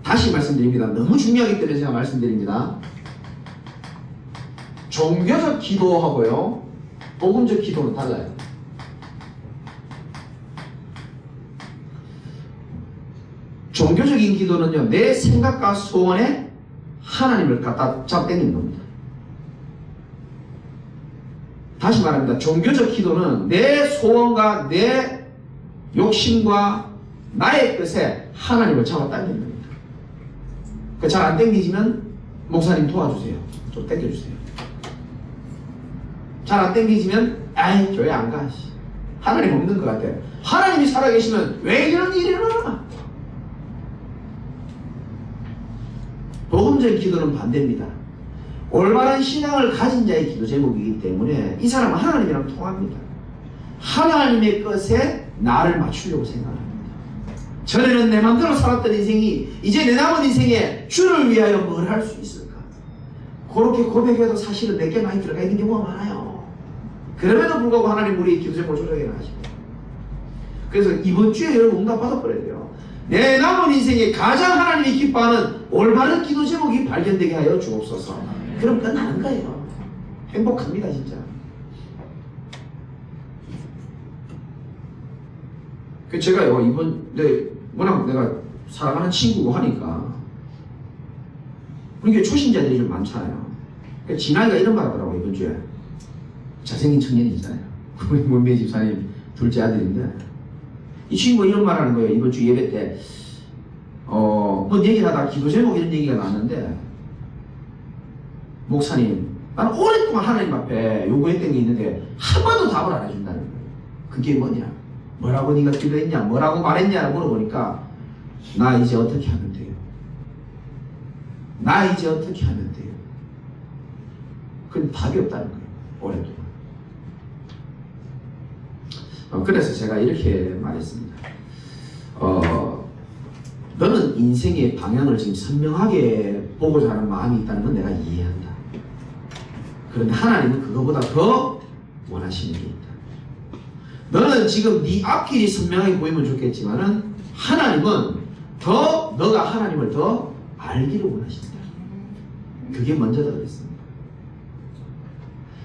다시 말씀드립니다. 너무 중요하기 때문에 제가 말씀드립니다. 종교적 기도하고요 복음적 기도는 달라요. 종교적인 기도는요 내 생각과 소원에 하나님을 갖다 잡당기는 겁니다. 다시 말합니다. 종교적 기도는 내 소원과 내 욕심과 나의 뜻에 하나님을 잡아당기는 겁니다. 잘 안 당기지면 목사님 도와주세요. 좀 당겨주세요. 잘 안 당기지면 아이 교회 안 가. 하나님 없는 것 같아. 하나님이 살아계시면 왜 이런 일이 일어나? 복음적 기도는 반대입니다. 올바른 신앙을 가진 자의 기도 제목이기 때문에 이 사람은 하나님이랑 통합니다. 하나님의 것에 나를 맞추려고 생각합니다. 전에는 내 마음대로 살았던 인생이 이제 내 남은 인생에 주를 위하여 뭘 할 수 있을까? 그렇게 고백해도 사실은 내게 많이 들어가 있는 경우가 많아요. 그럼에도 불구하고 하나님 우리 기도 제목을 조정해 나가시고, 그래서 이번 주에 여러분 응답 받아버려야 돼요. 내 남은 인생에 가장 하나님이 기뻐하는 올바른 기도 제목이 발견되게 하여 주옵소서. 그럼 끝나는 거예요. 행복합니다 진짜. 그 제가요 이번 워낙 내가 사랑하는 친구고 하니까 우리 초신자들이 좀 많잖아요. 진아이가 이런 말 하더라고. 이번 주에 잘생긴 청년이잖아요. 우리 문배 집사님 둘째 아들인데 이 친구가 이런 말 하는 거예요. 이번 주 예배 때 뭐 얘기를 하다가 기도 제목 이런 얘기가 나왔는데, 목사님 나는 오랫동안 하나님 앞에 요구했던 게 있는데 한 번도 답을 안 해준다는 거예요. 그게 뭐냐? 뭐라고 네가 기도했냐? 뭐라고 말했냐? 물어보니까 나 이제 어떻게 하면 돼요? 나 이제 어떻게 하면 돼요? 그건 답이 없다는 거예요. 오랫동안. 그래서 제가 이렇게 말했습니다. 너는 인생의 방향을 지금 선명하게 보고자 하는 마음이 있다는 건 내가 이해한다. 그런데 하나님은 그거보다 더 원하시는 게 있다. 너는 지금 네 앞길이 선명하게 보이면 좋겠지만은 하나님은 더 너가 하나님을 더 알기를 원하신다. 그게 먼저다 그랬습니다.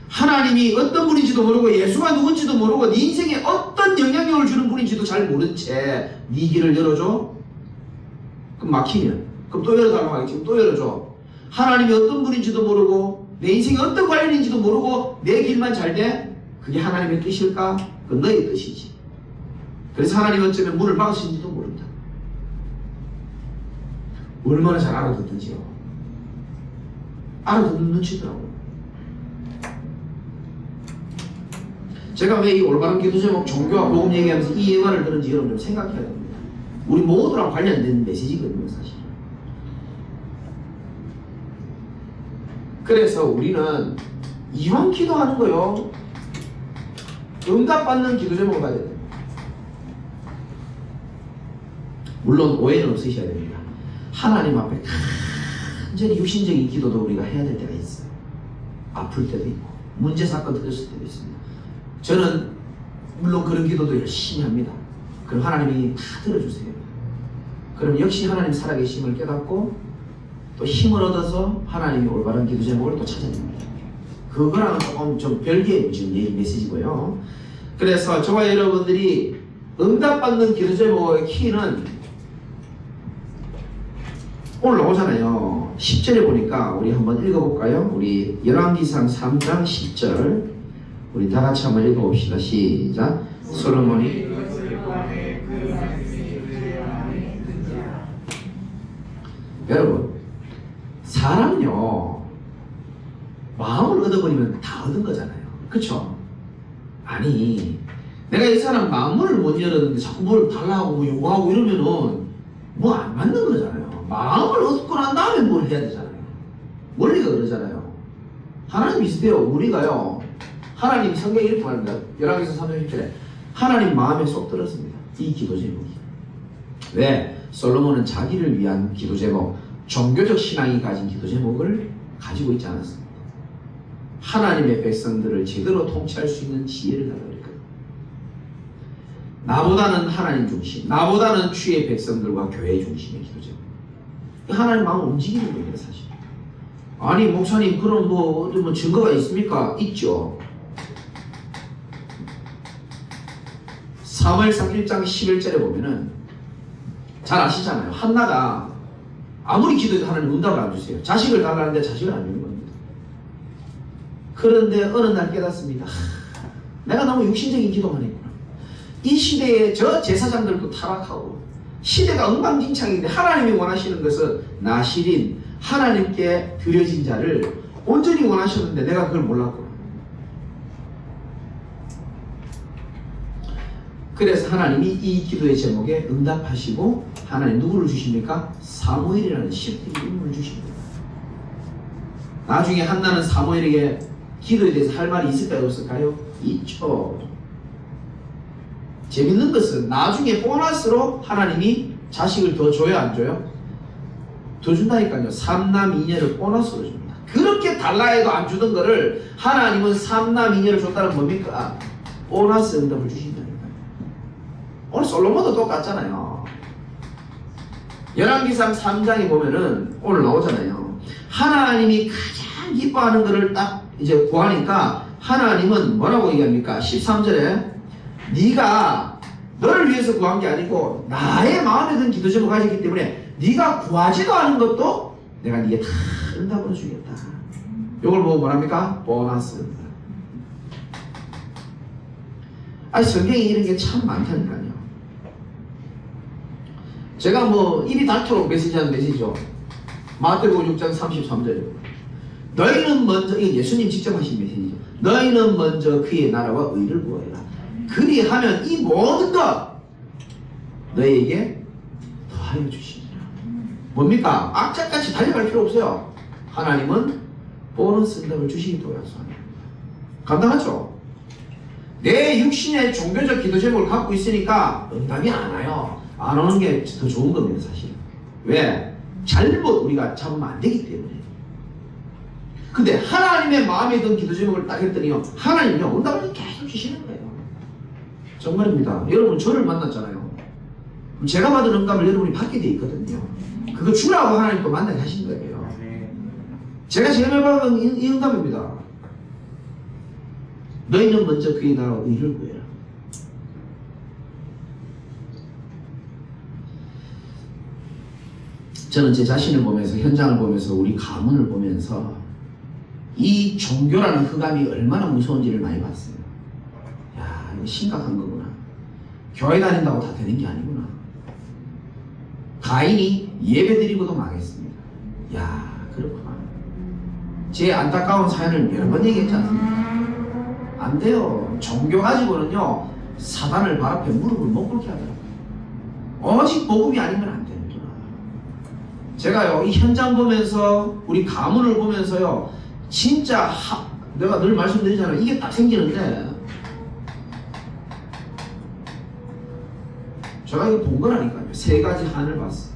하나님이 어떤 분인지도 모르고 예수가 누군지도 모르고 네 인생에 어떤 영향력을 주는 분인지도 잘 모른 채 네 길을 열어줘? 그럼 막히면 그럼 또 열어달라고 하겠지. 또 열어줘. 하나님이 어떤 분인지도 모르고 내 인생이 어떤 관련인지도 모르고 내 길만 잘 돼? 그게 하나님의 뜻일까? 그건 너의 뜻이지. 그래서 하나님은 어쩌면 문을 막으신지도 모른다. 얼마나 잘 알아듣든지요. 알아듣는 눈치더라고요. 제가 왜 이 올바른 기도 제목 종교와 복음 얘기하면서 이 예화를 들은지 여러분 좀 생각해야 됩니다. 우리 모두랑 관련된 메시지거든요, 사실. 그래서 우리는 이왕 기도하는 거요, 응답받는 기도 제목을 가져야 됩니다. 물론 오해는 없으셔야 됩니다. 하나님 앞에 간절히 육신적인 기도도 우리가 해야 될 때가 있어요. 아플 때도 있고 문제 사건 터졌을 때도 있습니다. 저는 물론 그런 기도도 열심히 합니다. 그럼 하나님이 다 들어주세요. 그럼 역시 하나님 살아계심을 깨닫고 또 힘을 얻어서 하나님이 올바른 기도 제목을 또 찾아냅니다. 그거랑은 조금 좀 별개의 지금 얘기 메시지고요. 그래서 저와 여러분들이 응답받는 기도 제목의 키는 오늘 나오잖아요. 10절에 보니까 우리 한번 읽어볼까요? 우리 열왕기상 3장 10절 우리 다 같이 한번 읽어봅시다. 시작. 솔로몬이 여러분, 사람요 마음을 얻어버리면 다 얻은 거잖아요. 그쵸? 아니, 내가 이 사람 마음을 못 열었는데 자꾸 뭘 달라고 뭐 요구하고 이러면은 뭐 안 맞는 거잖아요. 마음을 얻고 난 다음에 뭘 해야 되잖아요. 원리가 그러잖아요. 하나님 비슷해요. 우리가요, 하나님 성경에 이렇게 말합니다. 열왕기상 3장 10절에 하나님 마음에 쏙 들었습니다. 이 기도 제목이. 왜? 솔로몬은 자기를 위한 기도 제목, 종교적 신앙이 가진 기도 제목을 가지고 있지 않았습니다. 하나님의 백성들을 제대로 통치할 수 있는 지혜를 달라고 했거든요. 나보다는 하나님 중심, 나보다는 주의 백성들과 교회 중심의 기도 제목. 하나님 마음을 움직이는 거예요, 사실. 아니, 목사님, 그럼 뭐 증거가 있습니까? 있죠. 사무엘상 1장 11절에 보면은 잘 아시잖아요. 한나가 아무리 기도해도 하나님 응답을 안 주세요. 자식을 달라는데 자식을 안 주는 겁니다. 그런데 어느 날 깨닫습니다. 내가 너무 육신적인 기도만 했구나. 이 시대에 저 제사장들도 타락하고 시대가 엉망진창인데 하나님이 원하시는 것은 나실인 하나님께 드려진 자를 온전히 원하셨는데 내가 그걸 몰랐구나. 그래서 하나님이 이 기도의 제목에 응답하시고 하나님 누구를 주십니까? 사무엘이라는 시프트 인물을 주십니다. 나중에 한나는 사무엘에게 기도에 대해서 할 말이 있을까요? 없을까요? 있죠. 재밌는 것은 나중에 보너스로 하나님이 자식을 더 줘요, 안 줘요? 더 준다니까요. 3남 2녀를 보너스로 줍니다. 그렇게 달라 해도 안 주던 거를 하나님은 3남 2녀를 줬다는 뭡니까? 보너스 응답을 주신다니까요. 오늘 솔로몬도 똑같잖아요. 열왕기상 3장에 보면은 오늘 나오잖아요. 하나님이 가장 기뻐하는 것을 딱 이제 구하니까 하나님은 뭐라고 얘기합니까? 13절에 네가 너를 위해서 구한 게 아니고 나의 마음에 든 기도 제목을 가지기 때문에 네가 구하지도 않은 것도 내가 네게 다 응답으로 주겠다. 이걸 보고 뭐랍니까? 보너스. 아니, 성경에 이런 게 참 많다니까요. 제가 뭐 입이 닳도록 메시지하는 메시지죠. 마태복음 6장 33절에 너희는 먼저, 이거 예수님 직접 하신 메시지죠. 너희는 먼저 그의 나라와 의를 구하라. 그리하면 이 모든 것 너희에게 더하여 주시리라. 뭡니까? 악착같이 달려갈 필요 없어요. 하나님은 보너스 응답을 주시기도 약속합니다. 감당하죠? 내 육신의 종교적 기도 제목을 갖고 있으니까 응답이 안 와요. 안 오는 게 더 좋은 겁니다, 사실. 왜? 잘못 우리가 잡으면 안 되기 때문에. 근데 하나님의 마음에 든 기도 제목을 딱 했더니요, 하나님이요 응답을 계속 주시는 거예요. 정말입니다. 여러분 저를 만났잖아요. 제가 받은 응답을 여러분이 받게 돼 있거든요. 그거 주라고 하나님 또 만나게 하신 거예요. 제가 제일 받은 이 응답입니다. 너희는 먼저 그의 나라와 의를 구해라. 저는 제 자신을 보면서, 현장을 보면서, 우리 가문을 보면서 이 종교라는 흑암이 얼마나 무서운지를 많이 봤어요. 야, 이거 심각한 거구나. 교회 다닌다고 다 되는 게 아니구나. 가인이 예배 드리고도 망했습니다. 야, 그렇구나. 제 안타까운 사연을 여러 번 얘기했지 않습니까? 안 돼요. 종교 가지고는요, 사단을 발 앞에 무릎을 못 꿇게 하더라고요. 오직 복음이 아니면 안 되는구나. 제가요, 이 현장 보면서, 우리 가문을 보면서요, 진짜 내가 늘 말씀드리잖아요. 이게 딱 생기는데, 제가 이거 본 거라니까요. 세 가지 한을 봤어요.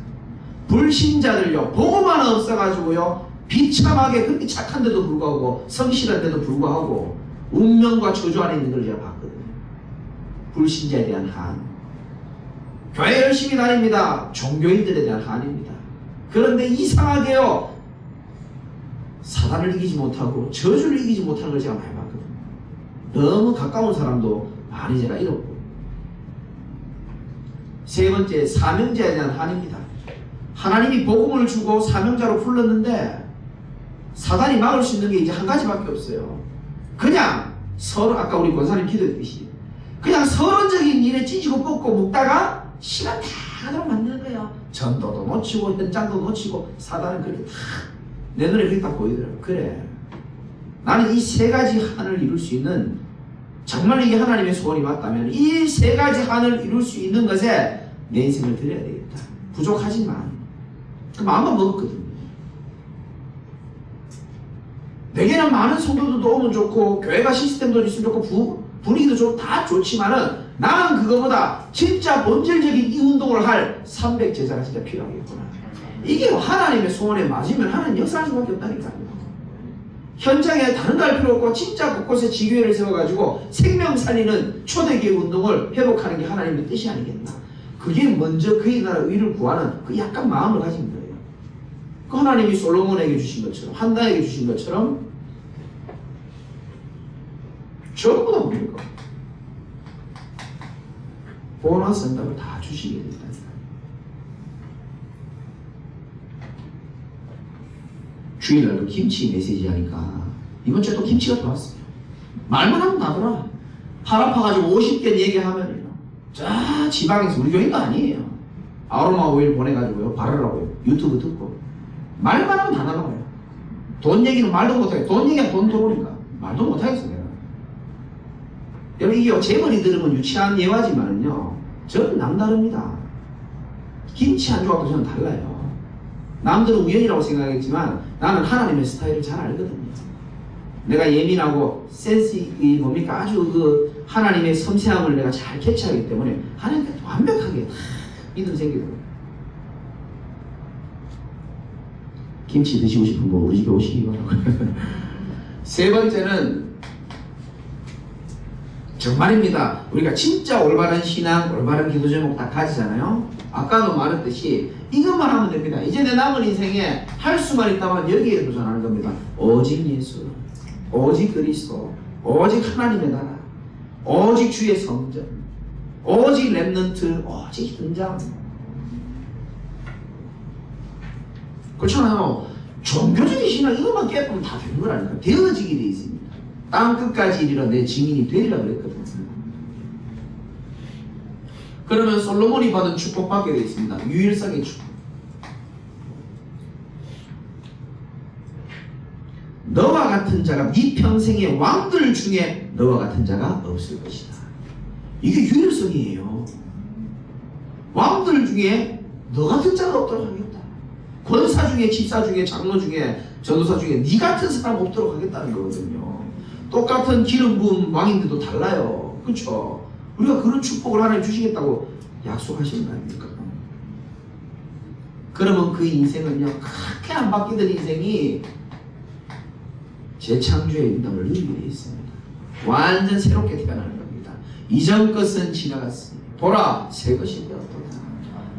불신자들요, 보고만 없어가지고요, 비참하게 그렇게 착한데도 불구하고, 성실한데도 불구하고, 운명과 저주 안에 있는 걸 제가 봤거든요. 불신자에 대한 한. 교회 열심히 다닙니다. 종교인들에 대한 한입니다. 그런데 이상하게요, 사단을 이기지 못하고, 저주를 이기지 못하는 걸 제가 많이 봤거든요. 너무 가까운 사람도 많이 제가 잃었고. 세 번째, 사명자에 대한 한입니다. 하나님이 복음을 주고 사명자로 불렀는데 사단이 막을 수 있는 게 이제 한 가지밖에 없어요. 그냥 서로, 아까 우리 권사님 기도했듯이 그냥 서론적인 일에 찢고 뽑고 묶다가 시간 다 하도록 만드는 거예요. 전도도 놓치고 현장도 놓치고 사단은 그렇게 다 내 눈에 그렇게 딱 보이더라고요. 그래, 나는 이 세 가지 한을 이룰 수 있는, 정말 이게 하나님의 소원이 맞다면 이 세 가지 한을 이룰 수 있는 것에 내 인생을 드려야 되겠다. 부족하지만 그 마음만 먹었거든요. 내게는 많은 성도들도 오면 좋고, 교회가 시스템도 있으면 좋고, 분위기도 좋고 다 좋지만은 나는 그거보다 진짜 본질적인 이 운동을 할 300제자가 진짜 필요하겠구나. 이게 하나님의 소원에 맞으면 하나님 역사할 수밖에 없다니까요. 현장에 다른 거 할 필요 없고 진짜 곳곳에 지교회를 세워가지고 생명 살리는 초대교회 운동을 회복하는 게 하나님의 뜻이 아니겠나. 그게 먼저 그의 나라 의를 구하는 그 약간 마음을 가진 거예요. 그 하나님이 솔로몬에게 주신 것처럼, 한나에게 주신 것처럼 전부 다 뭡니까? 보너스 응답을 다 주시게 된다니까. 주일날도 김치 메시지 하니까 이번 주에 또 김치가 들어왔어요. 말만 하면 다더라. 팔 아파가지고 50개 얘기하면요, 자 지방에서, 우리 교인도 아니에요, 아로마 오일 보내가지고요 바르라고요. 유튜브 듣고 말만 하면 다 날아가요. 돈 얘기는 말도 못하게, 돈 얘기하면 돈 들어오니까 말도 못하겠어 내가. 여러분 이게 제 머리 들으면 유치한 예화지만은요, 저는 남다릅니다. 김치 한 조각도 저는 달라요. 남들은 우연이라고 생각했지만 나는 하나님의 스타일을 잘 알거든요. 내가 예민하고 센스이 뭡니까, 아주 그 하나님의 섬세함을 내가 잘 캐치하기 때문에 하나님께 완벽하게 다 믿음 생기더라고요. 김치 드시고 싶은 분 우리 집에 오시기 바라고요. 세 번째는 정말입니다. 우리가 진짜 올바른 신앙, 올바른 기도 제목 다 가지잖아요. 아까도 말했듯이 이것만 하면 됩니다. 이제 내 남은 인생에 할 수만 있다면 여기에 도전하는 겁니다. 오직 예수, 오직 그리스도, 오직 하나님의 나라, 오직 주의 성전, 오직 렘넌트, 오직 현장. 그렇잖아요. 종교적인 신앙 이것만 깨보면 다 되는 거라니까. 되어지게 돼 있습니다. 땅 끝까지 이르러 내 증인이 되리라 그랬거든요. 그러면 솔로몬이 받은 축복받게 되어 있습니다. 유일성의 축복. 너와 같은 자가 네 평생의 왕들 중에 너와 같은 자가 없을 것이다. 이게 유일성이에요. 왕들 중에 너 같은 자가 없도록 하겠다. 권사 중에, 집사 중에, 장로 중에, 전도사 중에 네 같은 사람 없도록 하겠다는 거거든요. 똑같은 기름 부은 왕인데도 달라요. 그렇죠? 우리가 그런 축복을 하나님 주시겠다고 약속하시는 거 아닙니까? 그러면 그 인생은요, 그렇게 안 바뀌던 인생이 재창조의 인도를 누리게 되어 있습니다. 완전 새롭게 태어나는 겁니다. 이전 것은 지나갔으니 보라 새 것이 되었도다.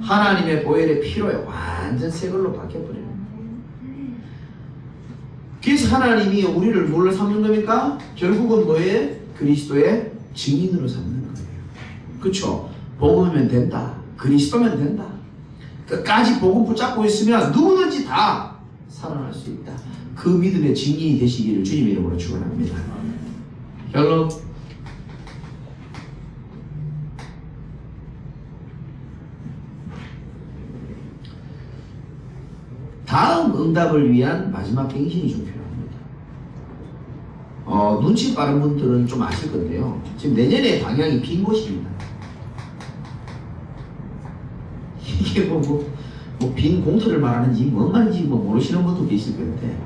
하나님의 보혈의 피로에 완전 새 걸로 바뀌어버려요. 그래서 하나님이 우리를 뭘로 삼는 겁니까? 결국은 뭐에? 그리스도의 증인으로 삼는 거예요. 그렇죠? 복음이면 된다. 그리스도면 된다. 끝까지 복음 붙잡고 있으면 누구든지 다 살아날 수 있다. 그 믿음의 증인이 되시기를 주님의 이름으로 축원합니다. 결론, 다음 응답을 위한 마지막 갱신이 좀 필요합니다. 눈치 빠른 분들은 좀 아실 건데요. 지금 내년의 방향이 빈 곳입니다. 이게 빈 공터를 말하는지 뭔 말인지 모르시는 분도 계실 건데,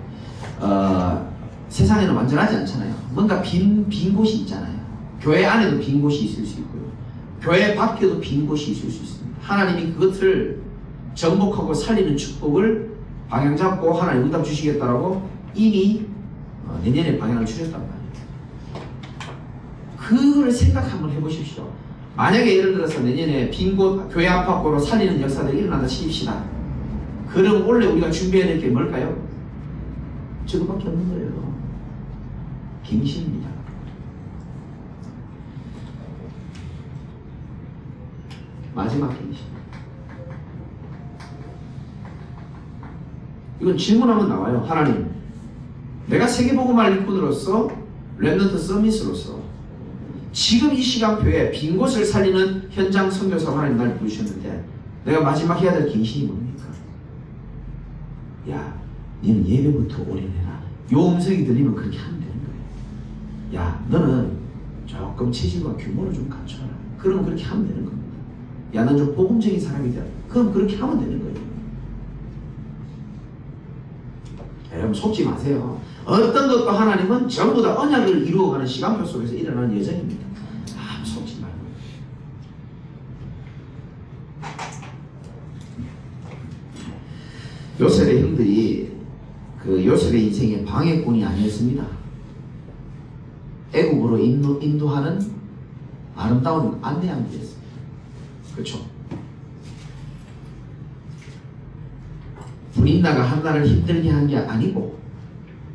세상에는 완전하지 않잖아요. 뭔가 빈 곳이 있잖아요. 교회 안에도 빈 곳이 있을 수 있고요. 교회 밖에도 빈 곳이 있을 수 있습니다. 하나님이 그것을 정복하고 살리는 축복을 방향 잡고 하나님 응답 주시겠다라고 이미 내년에 방향을 주셨단 말이에요. 그걸 생각 한번 해보십시오. 만약에 예를 들어서 내년에 빈 곳, 교회 안팎으로 살리는 역사들이 일어난다 칩시다. 그럼 원래 우리가 준비해야 될 게 뭘까요? 저거밖에 없는 거예요. 갱신입니다. 마지막 갱신. 이건 질문하면 나와요. 하나님, 내가 세계복음할 일꾼으로서 렘넌트 서밋으로서 지금 이 시간표에 빈 곳을 살리는 현장 선교사로 하나님 날 부르셨는데 내가 마지막 해야 될 갱신이 뭡니까? 야, 너는 예배부터 올인해라. 요 음성이 들리면 그렇게 하면 되는 거예요. 야, 너는 조금 체질과 규모를 좀 갖춰라. 그러면 그렇게 하면 되는 겁니다. 야, 넌 좀 복음적인 사람이 돼. 그럼 그렇게 하면 되는 거예요. 여러분 속지 마세요. 어떤 것도 하나님은 전부 다 언약을 이루어가는 시간표 속에서 일어나는 여정입니다. 속지 말고. 요셉의 형들이 그 요셉의 인생의 방해꾼이 아니었습니다. 애국으로 인도하는 아름다운 안내양들이었습니다. 그렇죠? 브린나가 한나를 힘들게 한 게 아니고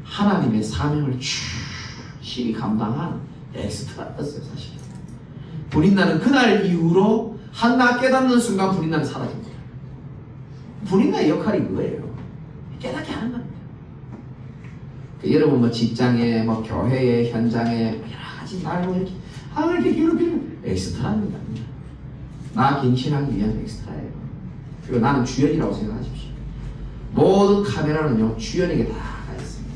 하나님의 사명을 충실히 감당한 엑스트라였어요. 사실 브린나는 그날 이후로 한나 깨닫는 순간 브린나는 사라집니다. 브린나의 역할이 그거예요. 깨닫게 하는 겁니다. 여러분 직장에 교회에 현장에 여러 가지 날 이렇게 이렇게 괴롭히는 엑스트라입니다. 나 갱신하기 위한 엑스트라예요. 그리고 나는 주연이라고 생각하십시오. 모든 카메라는요 주연에게 다 가있습니다.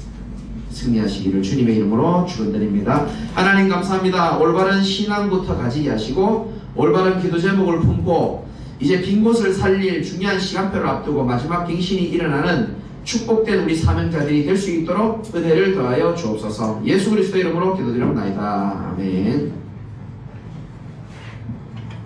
승리하시기를 주님의 이름으로 축원드립니다. 하나님 감사합니다. 올바른 신앙부터 가지게 하시고 올바른 기도 제목을 품고 이제 빈 곳을 살릴 중요한 시간표를 앞두고 마지막 갱신이 일어나는 축복된 우리 사명자들이 될 수 있도록 은혜를 더하여 주옵소서. 예수 그리스도의 이름으로 기도드립니다. 아멘.